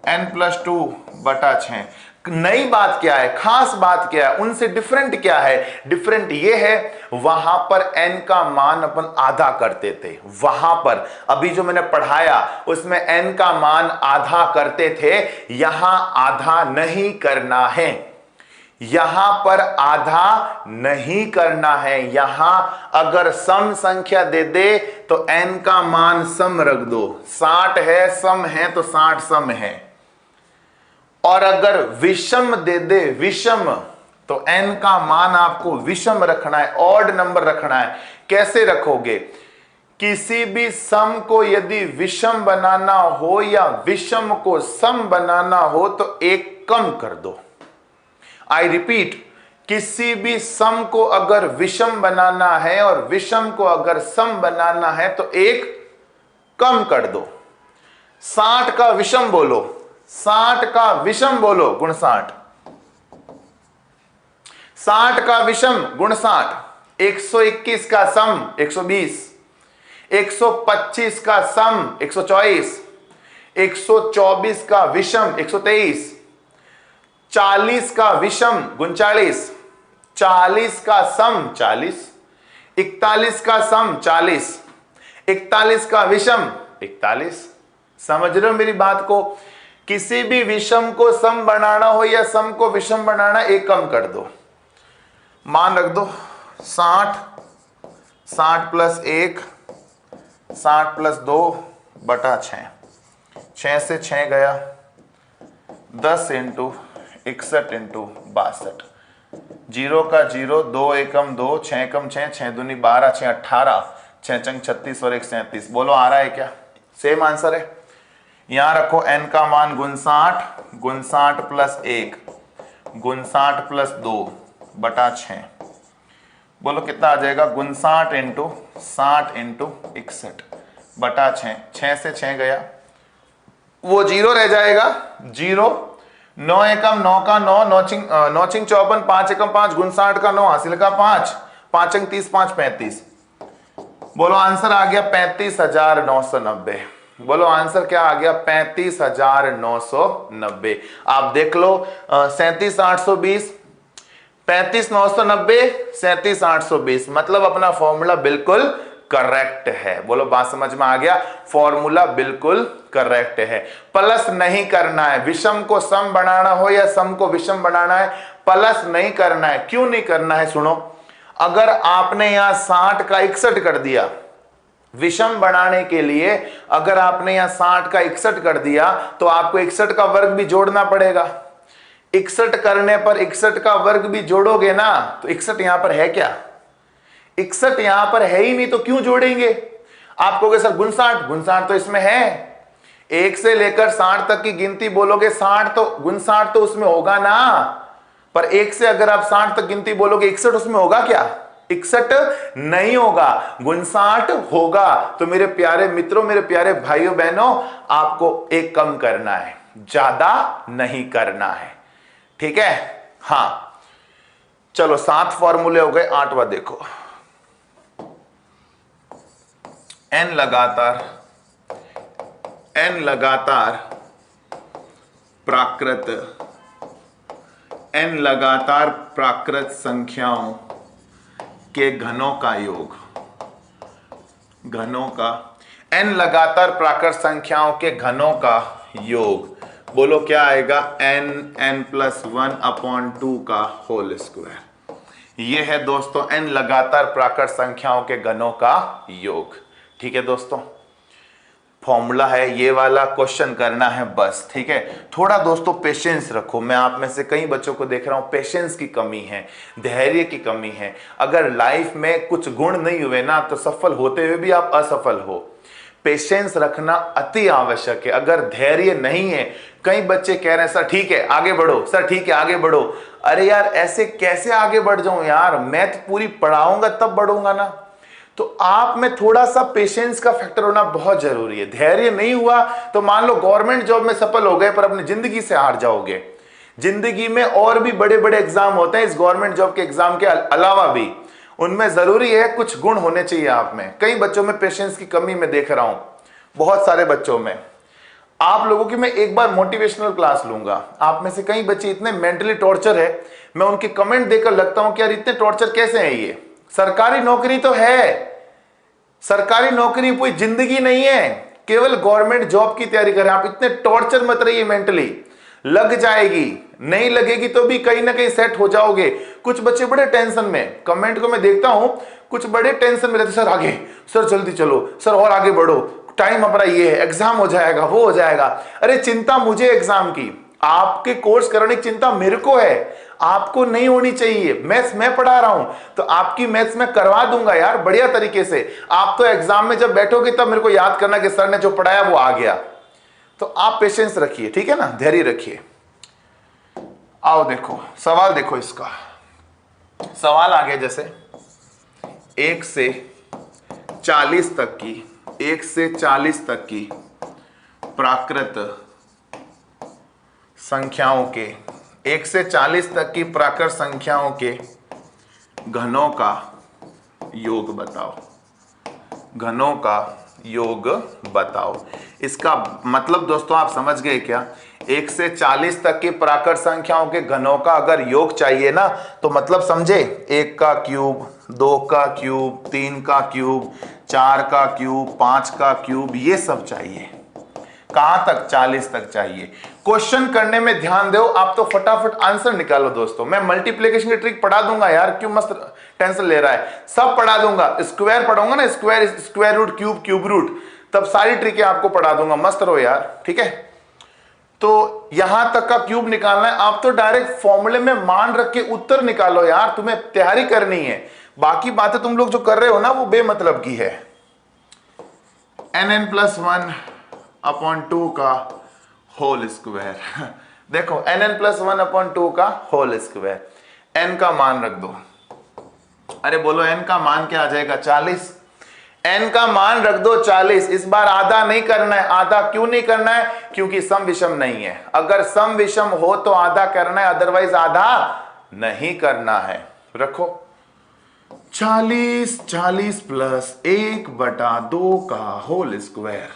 n+2/6। नई बात क्या है, खास बात क्या है, उनसे डिफरेंट क्या है? डिफरेंट ये है, वहां पर n का मान अपन आधा करते थे। वहां पर अभी जो मैंने पढ़ाया उसमें n का मान आधा करते थे, यहां आधा नहीं करना है, यहां पर आधा नहीं करना है। यहां अगर सम संख्या दे दे तो n का मान सम रख दो, 60 है सम है तो 60 सम है। और अगर विषम दे दे, विषम, तो n का मान आपको विषम रखना है, ऑड नंबर रखना है। कैसे रखोगे? किसी भी सम को यदि विषम बनाना हो या विषम को सम बनाना हो तो एक कम कर दो। आई रिपीट, किसी भी सम को अगर विषम बनाना है और विषम को अगर सम बनाना है तो एक कम कर दो। 60 का विषम बोलो, 60 का विषम बोलो, गुण 60। 60 का विषम गुण 60। 121 का सम 120, 125 का सम 124, 124 का विषम 123, 40 का विषम गुण 40, 40 का सम 40, 41 का सम 40, 41 का विषम 41। समझ रहे हो मेरी बात को? किसी भी विषम को सम बनाना हो या सम को विषम बनाना, एक कम कर दो। मान रख दो 60, 60 प्लस 1, 60 प्लस 2 बटा 6, 6 से 6 गया, 10 इंटू 61 इंटू 62, 0 का 0, 2 एकम 2, 6 एकम 6, 6 दूनी 12, 6 18, 6 चंग 36 और 1 37। बोलो आ रहा है क्या? सेम आंसर है। यहां रखो n का मान गुण 60 प्लस 1 गुण 60 प्लस 2 बटा 6। बोलो कितना आ जाएगा? गुण 60 इंटू 61 बटा 6, 6 से 6 गया, वो 0 रह जाएगा, 0, 9 एकम 9 का 9, 9 चिंग 54, 5 एकम 5, गुण 60 का 9, हासिल का 5, 5 अंक 30, 5 35। बोलो आंसर आ गया 35,990। बोलो आंसर क्या आ गया? 35,990। आप देख लो 37,820, 35,990, 37,820, मतलब अपना फॉर्मूला बिल्कुल करेक्ट है। बोलो बात समझ में आ गया? फॉर्मूला बिल्कुल करेक्ट है। प्लस नहीं करना है, विषम को सम बनाना हो या सम को विषम बनाना है, प्लस नहीं करना है। क्यों नहीं करना है? सुनो, अगर आपने यहां 60 का 61 कर दिया, विषम बनाने के लिए अगर आपने यहां 60 का 61 कर दिया तो आपको 61 का वर्ग भी जोड़ना पड़ेगा। 61 करने पर 61 का वर्ग भी जोड़ोगे ना, तो 61 यहां पर है क्या? 61 यहां पर है ही नहीं, तो क्यों जोड़ेंगे? आप कहोगे सर गुण 60 तो इसमें है, 1 से लेकर 60 तक की गिनती बोलोगे, 60 तो गुण 60 तो उसमें होगा ना, पर 1 से अगर आप 60 तक गिनती बोलोगे 61 उसमें होगा क्या? 61 नहीं होगा, गुण 60 होगा। तो मेरे प्यारे मित्रों, मेरे प्यारे भाइयों बहनों, आपको एक कम करना है, ज्यादा नहीं करना है, ठीक है? हां चलो 7 फॉर्मूले हो गए, 8वां देखो। n लगातार प्राकृत संख्याओं के घनों का योग, n लगातार प्राकृत संख्याओं के घनों का योग। बोलो क्या आएगा? n+1/2 का होल स्क्वायर। ये है दोस्तों n लगातार प्राकृत संख्याओं के घनों का योग। ठीक है दोस्तों, फॉर्मूला है ये वाला, क्वेश्चन करना है बस, ठीक है? थोड़ा दोस्तों पेशेंस रखो। मैं आप में से कई बच्चों को देख रहा हूं, पेशेंस की कमी है, धैर्य की कमी है। अगर लाइफ में कुछ गुण नहीं हुए ना, तो सफल होते हुए भी आप असफल हो। पेशेंस रखना अति आवश्यक है। अगर धैर्य नहीं है, कई बच्चे कह रहे हैं सर ठीक है आगे बढ़ो, सर ठीक है आगे बढ़ो। अरे यार ऐसे कैसे आगे बढ़ जाऊं यार, मैथ पूरी पढ़ाऊंगा तब बढ़ूंगा ना। तो आप में थोड़ा सा पेशेंस का फैक्टर होना बहुत जरूरी है। धैर्य नहीं हुआ तो मान लो गवर्नमेंट जॉब में सफल हो गए पर अपनी जिंदगी से हार जाओगे। जिंदगी में और भी बड़े बड़े एग्जाम होते हैं इस गवर्नमेंट जॉब के एग्जाम के अलावा भी, उनमें जरूरी है कुछ गुण होने चाहिए आप में। कई बच्चों में पेशेंस की कमी मैं देख रहा हूं, बहुत सारे बच्चों में। आप लोगों की मैं एक बार मोटिवेशनल क्लास लूंगा। आप में से कई बच्चे इतने मेंटली टॉर्चर है, मैं उनके कमेंट देखकर लगता हूं कि यार इतने टॉर्चर कैसे हैं ये। सरकारी नौकरी तो है, सरकारी नौकरी कोई जिंदगी नहीं है, केवल गवर्नमेंट जॉब की तैयारी करें। आप इतने टॉर्चर मत रहिए, मेंटली लग जाएगी, नहीं लगेगी तो भी कहीं ना कहीं सेट हो जाओगे। कुछ बच्चे बड़े टेंशन में, कमेंट को मैं देखता हूं, कुछ बड़े टेंशन में रहते, सर आगे, सर जल्दी चलो, सर और आगे बढ़ो, टाइम हमारा ये है, एग्जाम हो जाएगा, वो हो जाएगा। अरे चिंता मुझे एग्जाम की, आपके कोर्स कराने की चिंता मेरे को है, आपको नहीं होनी चाहिए। मैथ्स मैं पढ़ा रहा हूं तो आपकी मैथ्स मैं करवा दूंगा यार बढ़िया तरीके से। आप तो एग्जाम में जब बैठोगे तब मेरे को याद करना कि सर ने जो पढ़ाया वो आ गया। तो आप पेशेंस रखिए, ठीक है ना, धैर्य रखिए। आओ देखो सवाल, देखो इसका सवाल आ गया जैसे 1 से 40 तक की, 1 से 40 तक की प्राकृत संख्याओं के, 1 से 40 तक की प्राकृत संख्याओं के घनों का योग बताओ, घनों का योग बताओ। इसका मतलब दोस्तों आप समझ गए क्या? 1 से 40 तक की प्राकृत संख्याओं के घनों का अगर योग चाहिए ना, तो मतलब समझे, 1 का क्यूब, 2 का क्यूब, 3 का क्यूब, 4 का क्यूब, 5 का क्यूब, ये सब चाहिए। कहां तक? 40 तक चाहिए। क्वेश्चन करने में ध्यान दो, आप तो फटाफट आंसर निकालो दोस्तों। मैं मल्टीप्लिकेशन की ट्रिक पढ़ा दूंगा यार, क्यों मस्त टेंशन ले रहा है, सब पढ़ा दूंगा। स्क्वायर पढ़ाऊंगा ना, square, square root, cube, cube root, तब सारी ट्रिकें आपको पढ़ा दूंगा। मस्त रहो यार, ठीक है। तो यहां तक का क्यूब निकालना है, आप तो डायरेक्ट फॉर्मूले में मान रख के उत्तर निकालो यार, तुम्हें तैयारी करनी है। बाकी बातें तुम लोग जो कर रहे हो ना, वो बेमतलब की है। nn+1/2 का होल स्क्वायर देखो, nn+1/2 का होल स्क्वायर, n का मान रख दो। अरे बोलो n का मान क्या आ जाएगा? 40। n का मान रख दो 40। इस बार आधा नहीं करना है। आधा क्यों नहीं करना है? क्योंकि सम विषम नहीं है। अगर सम विषम हो तो आधा करना है, अदरवाइज आधा नहीं करना है। रखो 40, 40 प्लस 1/2 का होल स्क्वायर।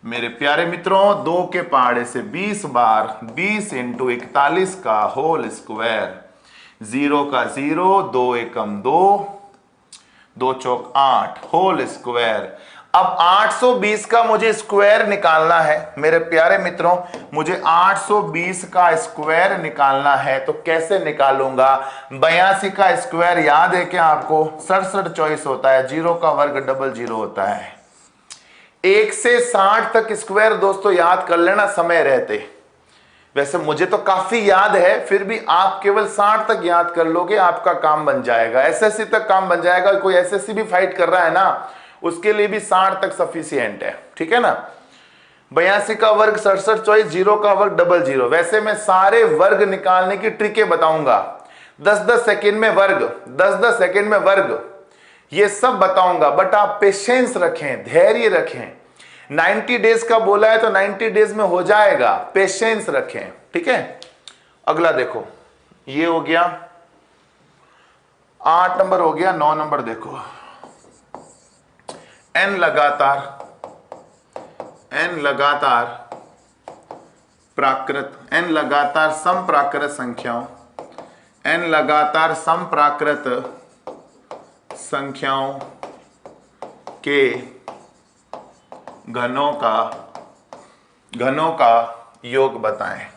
मेरे प्यारे मित्रों, 2 के पहाड़े से 20 बार, 20 × 41 का होल स्क्वायर। 0 का 0, 2 एकम 2, 2 चौक 8 होल स्क्वायर। अब 820 का मुझे स्क्वायर निकालना है मेरे प्यारे मित्रों, मुझे 820 का स्क्वायर निकालना है। तो कैसे निकालूंगा? 82 का स्क्वायर याद है क्या आपको? 67 चॉइस होता है, 0 का वर्ग डबल 0 होता है। 1 से 60 तक स्क्वायर दोस्तों याद कर लेना समय रहते। वैसे मुझे तो काफी याद है, फिर भी आप केवल 60 तक याद कर लोगे, आपका काम बन जाएगा। एसएससी तक काम बन जाएगा। कोई एसएससी भी फाइट कर रहा है ना, उसके लिए भी 60 तक सफिशिएंट है, ठीक है ना। 82 का वर्ग 67 चॉइस, 0 का वर्ग डबल 0। वैसे मैं सारे वर्ग निकालने की ट्रिकें बताऊंगा, 10-10 सेकेंड में वर्ग, 10-10 सेकेंड में वर्ग, ये सब बताऊंगा। बट आप पेशेंस रखें, धैर्य रखें। 90 डेज का बोला है तो 90 डेज में हो जाएगा, पेशेंस रखें, ठीक है। अगला देखो, ये हो गया 8 नंबर, हो गया 9 नंबर। देखो n लगातार प्राकृत, n लगातार सम प्राकृत संख्याओं, n लगातार सम प्राकृत संख्याओं के घनों का योग बताएं।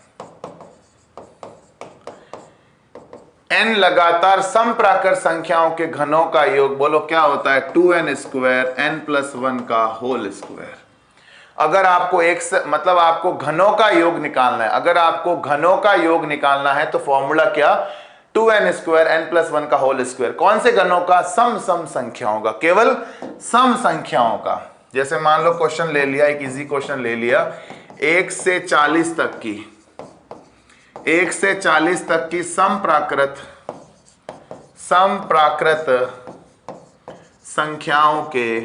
n लगातार सम प्राकृत संख्याओं के घनों का योग बोलो क्या होता है? 2n² n+1 का होल स्क्वायर। अगर आपको एक मतलब आपको घनों का योग निकालना है, अगर आपको घनों का योग निकालना है तो फॉर्मूला क्या? 2n² n+1 का होल स्क्वायर। कौन से घनों का? सम संख्याओं का, केवल सम संख्याओं का। जैसे मान लो क्वेश्चन ले लिया, एक इजी क्वेश्चन ले लिया, 1 से 40 तक की, 1 से 40 तक की सम प्राकृत संख्याओं के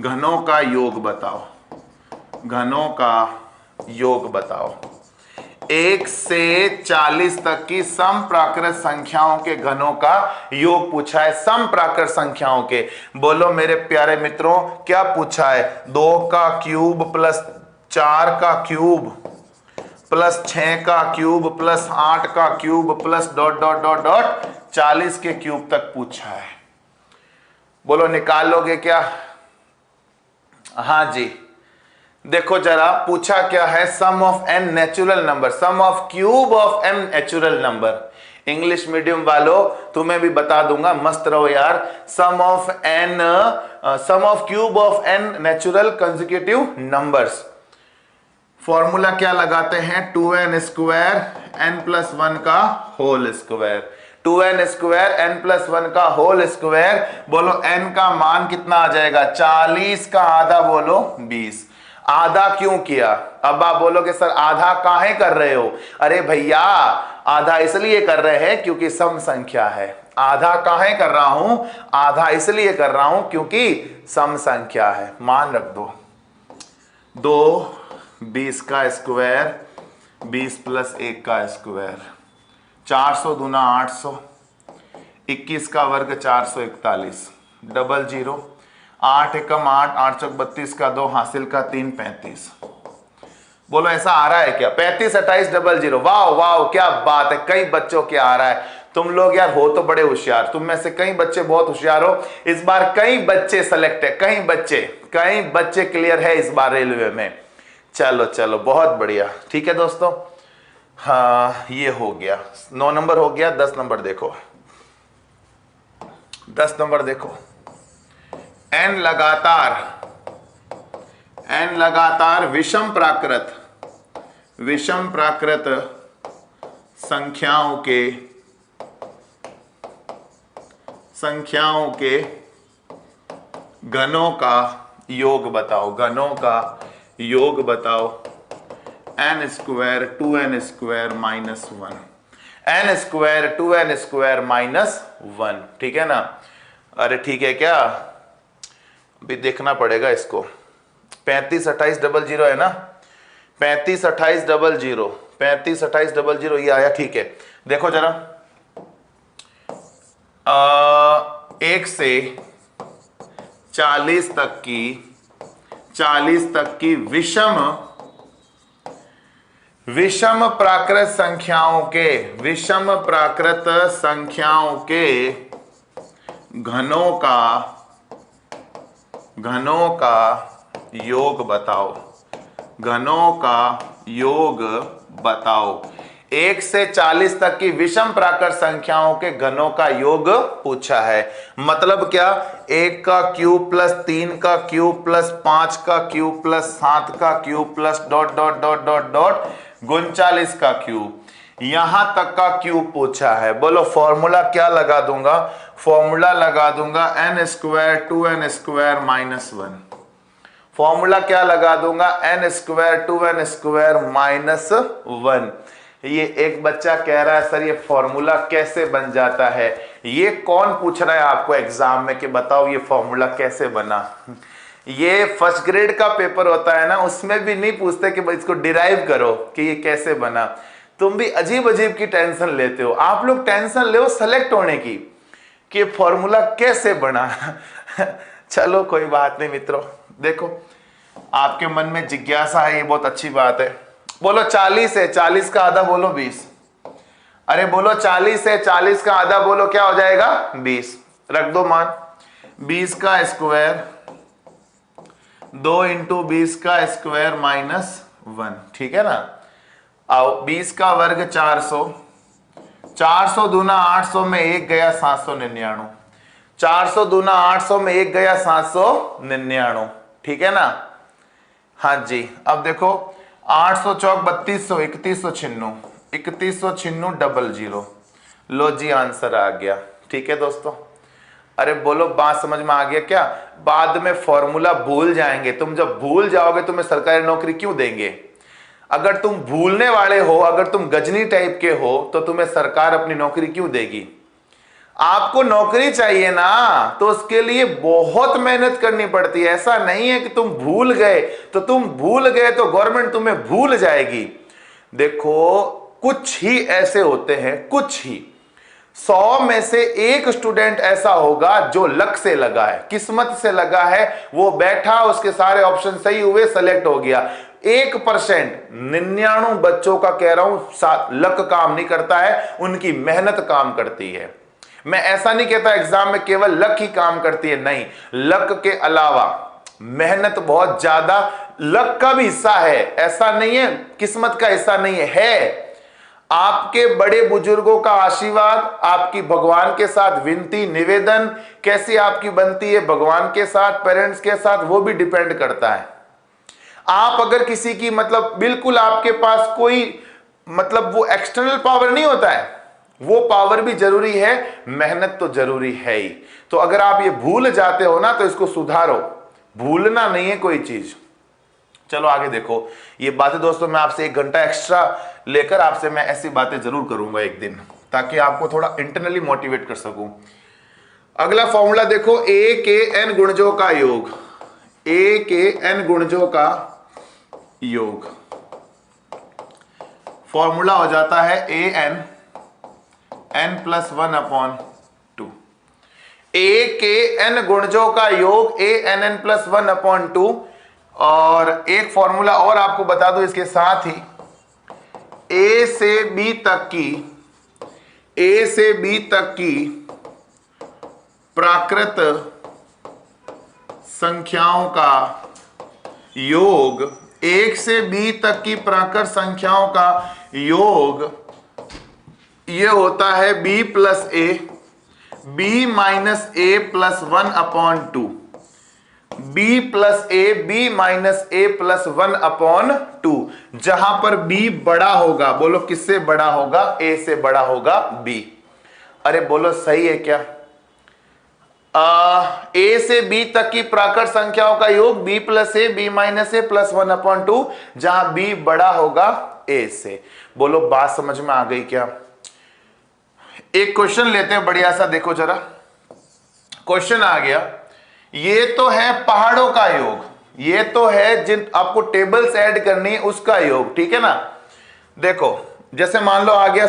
घनों का योग बताओ, घनों का योग बताओ। 1 से 40 तक की सम प्राकृत संख्याओं के घनों का योग पूछा है। सम प्राकृत संख्याओं के, बोलो मेरे प्यारे मित्रों क्या पूछा है? 2 का क्यूब प्लस 4 का क्यूब प्लस 6 का क्यूब प्लस 8 का क्यूब प्लस ... 40 के क्यूब तक पूछा है। बोलो निकाल लोगे क्या? हाँ जी, देखो जरा पूछा क्या है? Sum of n natural number, sum of cube of m natural number. English medium वालों तुम्हें भी बता दूंगा, मस्त रहो यार। Sum of cube of n natural consecutive numbers. Formula क्या लगाते हैं? 2n² n+1 का होल स्क्वायर। 2n² n+1 का होल स्क्वायर। बोलो n का मान कितना आ जाएगा? 40 का आधा बोलो 20। आधा क्यों किया? अब आप बोलोगे सर आधा काहे कर रहे हो? अरे भैया आधा इसलिए कर रहे हैं क्योंकि सम संख्या है। आधा काहे कर रहा हूं? आधा इसलिए कर रहा हूं क्योंकि सम संख्या है। मान रख दो 2 20 का स्क्वायर 20 + 1 का स्क्वायर 400 दूना 800 21 का वर्ग 441 00 8 एकम 8 8 चौक 32 का 2 हासिल का 3 35। बोलो ऐसा आ रहा है क्या? 35 28 00। वाह वाह क्या बात है, कई बच्चों के आ रहा है। तुम लोग यार हो तो बड़े होशियार, तुम में से कई बच्चे बहुत होशियार हो। इस बार कई बच्चे सेलेक्ट है, कई बच्चे क्लियर है इस बार रेलवे में। चलो चलो बहुत बढ़िया। ठीक है दोस्तों, हाँ ये हो गया, 9 नंबर हो गया। 10 नंबर देखो, 10 नंबर देखो। n लगातार विषम प्राकृत संख्याओं के घनों का योग बताओ, n square 2n square minus 1, n square 2n square minus 1। ठीक है ना? अरे ठीक है क्या? अभी देखना पड़ेगा इसको। 35 28 00 है ना? 35 28 00, 35 28 00 ये आया। ठीक है, देखो जरा 1 से 40 तक की विषम प्राकृत संख्याओं के घनों का योग बताओ। 1 से 40 तक की विषम प्राकृत संख्याओं के घनों का योग पूछा है। मतलब क्या? 1 का क्यूब प्लस 3 का क्यूब प्लस 5 का क्यूब प्लस 7 का क्यूब प्लस ... 39 का क्यूब, यहां तक का क्यूब पूछा है। बोलो फॉर्मूला क्या लगा दूंगा? फॉर्मूला लगा दूंगा n square 2n square minus 1। Formula क्या लगा दूंगा? n square 2n square minus 1। ये एक बच्चा कह रहा है सर ये फॉर्मूला कैसे बन जाता है? ये कौन पूछ रहा है आपको एग्जाम में कि बताओ ये फॉर्मूला कैसे बना? ये फर्स्ट ग्रेड का पेपर होता है ना, उसमें भी नहीं पूछते कि भाई इसको डिराइव करो कि ये कैसे बना। तुम भी अजीब अजीब की टेंशन लेते हो। आप लोग टेंशन ले सेलेक्ट होने की कि फॉर्मूला कैसे बना। चलो कोई बात नहीं मित्रों, देखो आपके मन में जिज्ञासा है, ये बहुत अच्छी बात है। बोलो 40 है, 40 का आधा बोलो 20। अरे बोलो 40 है, 40 का आधा बोलो क्या हो जाएगा? 20। रख दो मान 20 का स्क्वायर 2 × 20 का स्क्वायर माइनस 1। ठीक है ना? आओ 20 का वर्ग 400, 400 दूना 800 में 1 गया 799, 400 दूना 800 में 1 गया 799। ठीक है ना? हाँ जी। अब देखो 800 चौक 3200 3196 00। लो जी आंसर आ गया। ठीक है दोस्तों, अरे बोलो बात समझ में आ गया क्या? बाद में फॉर्मूला भूल जाएंगे। तुम जब भूल जाओगे तुम्हें सरकारी नौकरी क्यों देंगे? अगर तुम भूलने वाले हो, अगर तुम गजनी टाइप के हो तो तुम्हें सरकार अपनी नौकरी क्यों देगी? आपको नौकरी चाहिए ना, तो उसके लिए बहुत मेहनत करनी पड़ती है। ऐसा नहीं है कि तुम भूल गए तो गवर्नमेंट तुम्हें भूल जाएगी। देखो कुछ ही ऐसे होते हैं, कुछ ही 100 में से 1 स्टूडेंट ऐसा होगा जो लक से लगा है, किस्मत से लगा है। वो बैठा, उसके सारे ऑप्शन सही हुए, सेलेक्ट हो गया। 1% 99 बच्चों का कह रहा हूं लक काम नहीं करता है, उनकी मेहनत काम करती है। मैं ऐसा नहीं कहता एग्जाम में केवल लक ही काम करती है, नहीं, लक के अलावा मेहनत बहुत ज्यादा लक का भी हिस्सा है। ऐसा नहीं है किस्मत का हिस्सा नहीं है। आपके बड़े बुजुर्गों का आशीर्वाद, आपकी भगवान के साथ विनती निवेदन कैसी आपकी बनती है भगवान के साथ, पेरेंट्स के साथ, वो भी डिपेंड करता है। आप अगर किसी की मतलब बिल्कुल आपके पास कोई मतलब वो एक्सटर्नल पावर नहीं होता है, वो पावर भी जरूरी है, मेहनत तो जरूरी है ही। तो अगर आप ये भूल जाते हो ना तो इसको सुधारो। भूलना नहीं है कोई चीज। चलो आगे देखो, ये बातें दोस्तों मैं आपसे 1 घंटा एक्स्ट्रा लेकर आपसे मैं ऐसी बातें जरूर करूंगा एक दिन, ताकि आपको थोड़ा इंटरनली मोटिवेट कर सकूं। अगला फॉर्मूला देखो, ए के एन गुणजों का योग, ए के एन गुणजों का योग, फॉर्मूला हो जाता है ए एन एन प्लस 1/2। ए के एन गुणजों का योग ए एन एन प्लस 1/2। और एक फॉर्मूला और आपको बता दो इसके साथ ही, ए से बी तक की, ए से बी तक की प्राकृत संख्याओं का योग, 1 से b तक की प्राकृत संख्याओं का योग, ये होता है b प्लस ए, b माइनस ए प्लस 1/2, b प्लस ए, b माइनस ए प्लस 1/2, जहां पर b बड़ा होगा, बोलो किससे बड़ा होगा, a से बड़ा होगा b। अरे बोलो सही है क्या? ए से बी तक की प्राकृत संख्याओं का योग b प्लस ए, b माइनस ए प्लस 1/2, जहां b बड़ा होगा a से। बोलो बात समझ में आ गई क्या? एक क्वेश्चन लेते हैं बढ़िया सा, देखो जरा क्वेश्चन आ गया। ये तो है पहाड़ों का योग, ये तो है जिन आपको टेबल्स ऐड करनी है उसका योग, ठीक है ना। देखो जैसे मान लो आ गया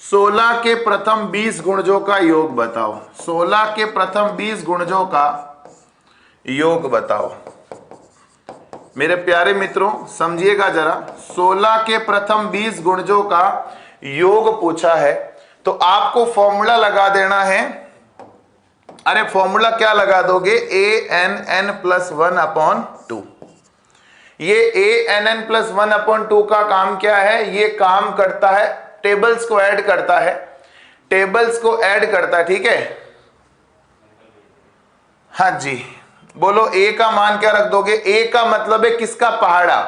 16 के प्रथम 20 गुणजों का योग बताओ, 16 के प्रथम 20 गुणजों का योग बताओ। मेरे प्यारे मित्रों समझिएगा जरा, 16 के प्रथम 20 गुणजों का योग पूछा है, तो आपको फॉर्मूला लगा देना है। अरे फॉर्मूला क्या लगा दोगे, ए एन एन प्लस 1/2। ये ए एन एन प्लस 1/2 का काम क्या है, ये काम करता है टेबल्स को ऐड करता है, टेबल्स को ऐड करता है, ठीक है। हाँ जी, बोलो ए का मान क्या रख दोगे, ए का मतलब है किसका पहाड़ा,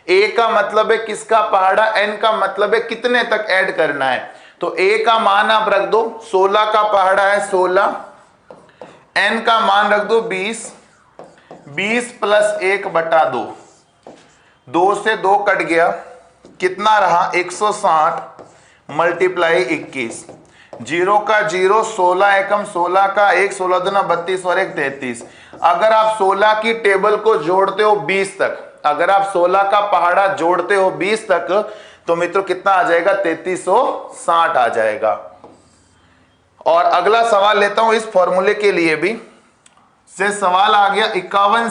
ए का मतलब है किसका पहाड़ा, एन का मतलब है कितने तक ऐड करना है। तो ए का मान आप रख दो, 16 का पहाड़ा है 16, एन का मान रख दो 20, 20 प्लस 1/2, 2 से 2 कट गया, कितना रहा 160 मल्टीप्लाई 21, 0 का 0, 16 एकम 16 का 1, 16 दूना 32 और 1 33। अगर आप 16 की टेबल को जोड़ते हो 20 तक, अगर आप 16 का पहाड़ा जोड़ते हो 20 तक, तो मित्रों कितना आ जाएगा, 3360 आ जाएगा। और अगला सवाल लेता हूं इस फॉर्मूले के लिए भी, से सवाल आ गया 51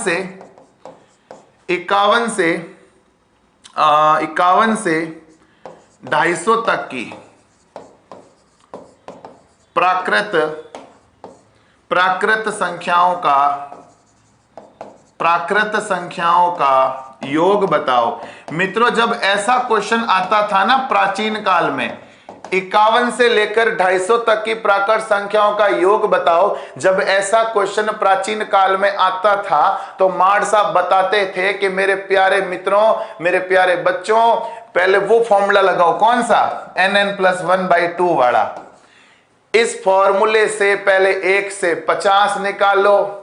से 250 तक की प्राकृत संख्याओं का योग बताओ। मित्रों जब ऐसा क्वेश्चन आता था ना प्राचीन काल में, 51 से लेकर 250 तक की प्राकृत संख्याओं का योग बताओ, जब ऐसा क्वेश्चन प्राचीन काल में आता था तो माड़ साहब बताते थे कि मेरे प्यारे मित्रों, मेरे प्यारे बच्चों, पहले वो फॉर्मूला लगाओ, कौन सा, nn प्लस 1/2 वाला। इस फॉर्मूले से पहले 1 से 50 निकालो,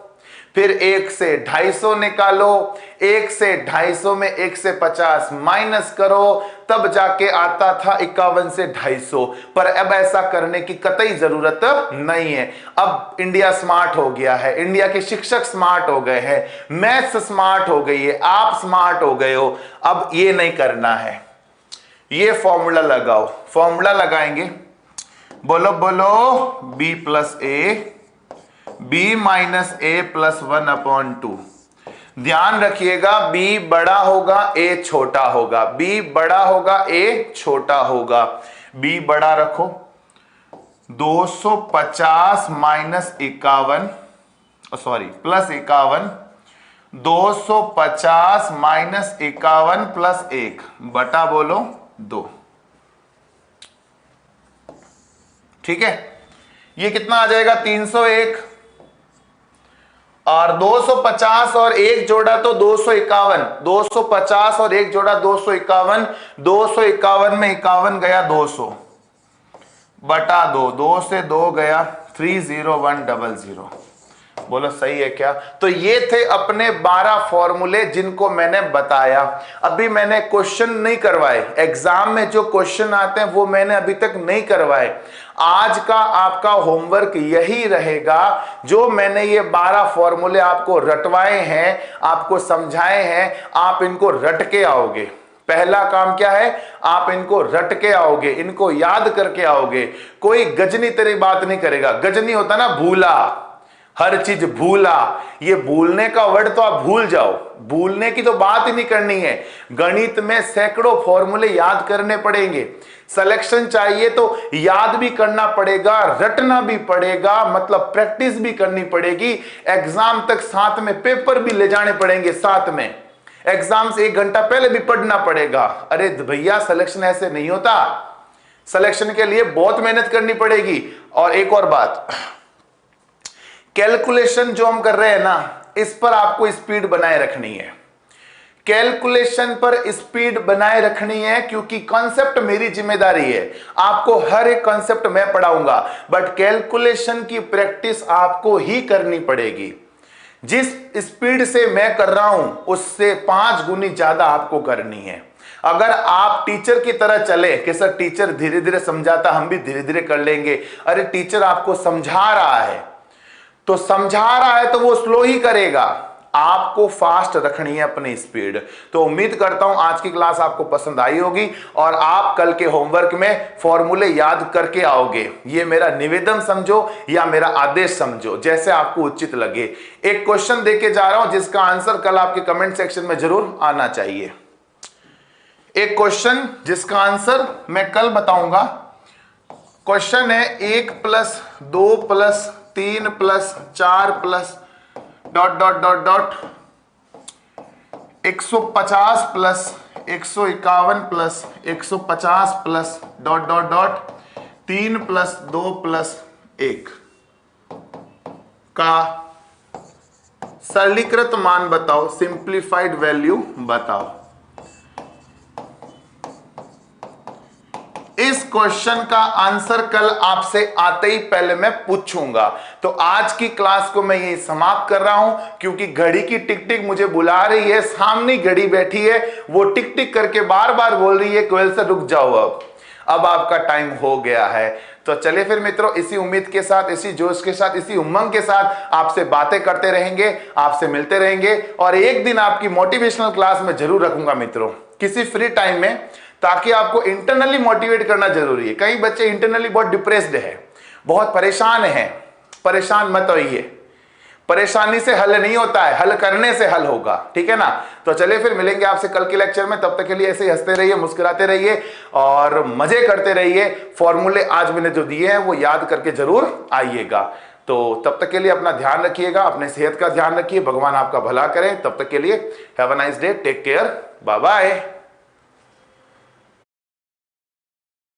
फिर 1 से 250 निकालो, 1 से 250 में 1 से 50 माइनस करो, तब जाके आता था 51 से 250। पर अब ऐसा करने की कतई जरूरत नहीं है। अब इंडिया स्मार्ट हो गया है, इंडिया के शिक्षक स्मार्ट हो गए हैं, मैथ्स स्मार्ट हो गई है, आप स्मार्ट हो गए हो। अब ये नहीं करना है, ये फॉर्मूला लगाओ। फॉर्मूला लगाएंगे, बोलो बोलो, b प्लस ए, b माइनस ए प्लस 1/2। ध्यान रखिएगा, b बड़ा होगा a छोटा होगा, b बड़ा होगा a छोटा होगा। b बड़ा रखो, 250 minus 51, sorry plus 51, 250 minus 51 plus 1 बटा बोलो 2, ठीक है। ये कितना आ जाएगा, 301, और 250 और 1 जोड़ा तो 251, 250 और 1 जोड़ा 251, 251 में 51 गया 200 बटा 2, 2 से 2 गया 30100, बोलो सही है क्या? तो ये थे अपने 12 फॉर्मूले जिनको मैंने बताया। अभी मैंने क्वेश्चन नहीं करवाए, एग्जाम में जो क्वेश्चन आते हैं वो मैंने अभी तक नहीं करवाए। आज का आपका होमवर्क यही रहेगा, जो मैंने ये 12 फॉर्मूले आपको रटवाए हैं, आपको समझाए हैं, आप इनको रट के आओगे। पहला काम क्या है? आप इनको रट के आओगे, इनको याद करके आओगे। कोई गजनी तेरी बात नहीं करेगा। गजनी होता ना भूला, हर चीज भूला। ये भूलने का वर्ड तो आप भूल जाओ, भूलने की तो बात ही नहीं करनी है। गणित में सैकड़ों फॉर्मूले याद करने पड़ेंगे। सिलेक्शन चाहिए तो याद भी करना पड़ेगा, रटना भी पड़ेगा, मतलब प्रैक्टिस भी करनी पड़ेगी। एग्जाम तक साथ में पेपर भी ले जाने पड़ेंगे, साथ में एग्जाम से 1 घंटा पहले भी पढ़ना पड़ेगा। अरे भैया सिलेक्शन ऐसे नहीं होता, सिलेक्शन के लिए बहुत मेहनत करनी पड़ेगी। और एक और बात, कैलकुलेशन जो हम कर रहे हैं ना, इस पर आपको स्पीड बनाए रखनी है। कैलकुलेशन पर स्पीड बनाए रखनी है, क्योंकि कॉन्सेप्ट मेरी जिम्मेदारी है। आपको हर एक कॉन्सेप्ट मैं पढ़ाऊंगा, बट कैलकुलेशन की प्रैक्टिस आपको ही करनी पड़ेगी। जिस स्पीड से मैं कर रहा हूं उससे 5 गुनी ज्यादा आपको करनी है। अगर आप टीचर की तरह चले कि सर टीचर धीरे धीरे समझाता, हम भी धीरे धीरे कर लेंगे। अरे टीचर आपको समझा रहा है तो वो स्लो ही करेगा, आपको फास्ट रखनी है अपनी स्पीड। तो उम्मीद करता हूं आज की क्लास आपको पसंद आई होगी और आप कल के होमवर्क में फॉर्मूले याद करके आओगे। ये मेरा निवेदन समझो या मेरा आदेश समझो, जैसे आपको उचित लगे। एक क्वेश्चन देके जा रहा हूं जिसका आंसर कल आपके कमेंट सेक्शन में जरूर आना चाहिए। एक क्वेश्चन जिसका आंसर मैं कल बताऊंगा। क्वेश्चन है 1 + 2 + 3 + 4 + ... 150 + 151 + 150 + ... 3 + 2 + 1 का सरलीकृत मान बताओ, सिंप्लीफाइड वैल्यू बताओ। इस क्वेश्चन का आंसर कल आपसे आते ही पहले मैं पूछूंगा। तो आज की क्लास को मैं यही समाप्त कर रहा हूं, क्योंकि घड़ी की टिक टिक मुझे बुला रही है। सामने घड़ी बैठी है, वो टिक टिक करके बार बार बोल रही है कोयल से रुक जाओ, अब आपका टाइम हो गया है। तो चलिए फिर मित्रों, इसी उम्मीद के साथ, इसी जोश के साथ, इसी उमंग के साथ आपसे बातें करते रहेंगे, आपसे मिलते रहेंगे। और एक दिन आपकी मोटिवेशनल क्लास में जरूर रखूंगा मित्रों, किसी फ्री टाइम में, ताकि आपको इंटरनली मोटिवेट करना जरूरी है। कई बच्चे इंटरनली बहुत डिप्रेस्ड है, बहुत परेशान है। परेशान मत होइए, परेशानी से हल नहीं होता है, हल करने से हल होगा, ठीक है ना। तो चलिए फिर मिलेंगे आपसे कल के लेक्चर में। तब तक के लिए ऐसे ही हंसते रहिए, मुस्कुराते रहिए और मजे करते रहिए। फॉर्मूले आज मैंने जो दिए हैं वो याद करके जरूर आइएगा। तो तब तक के लिए अपना ध्यान रखिएगा, अपने सेहत का ध्यान रखिए। भगवान आपका भला करे। तब तक के लिए have a nice day, take care, bye bye.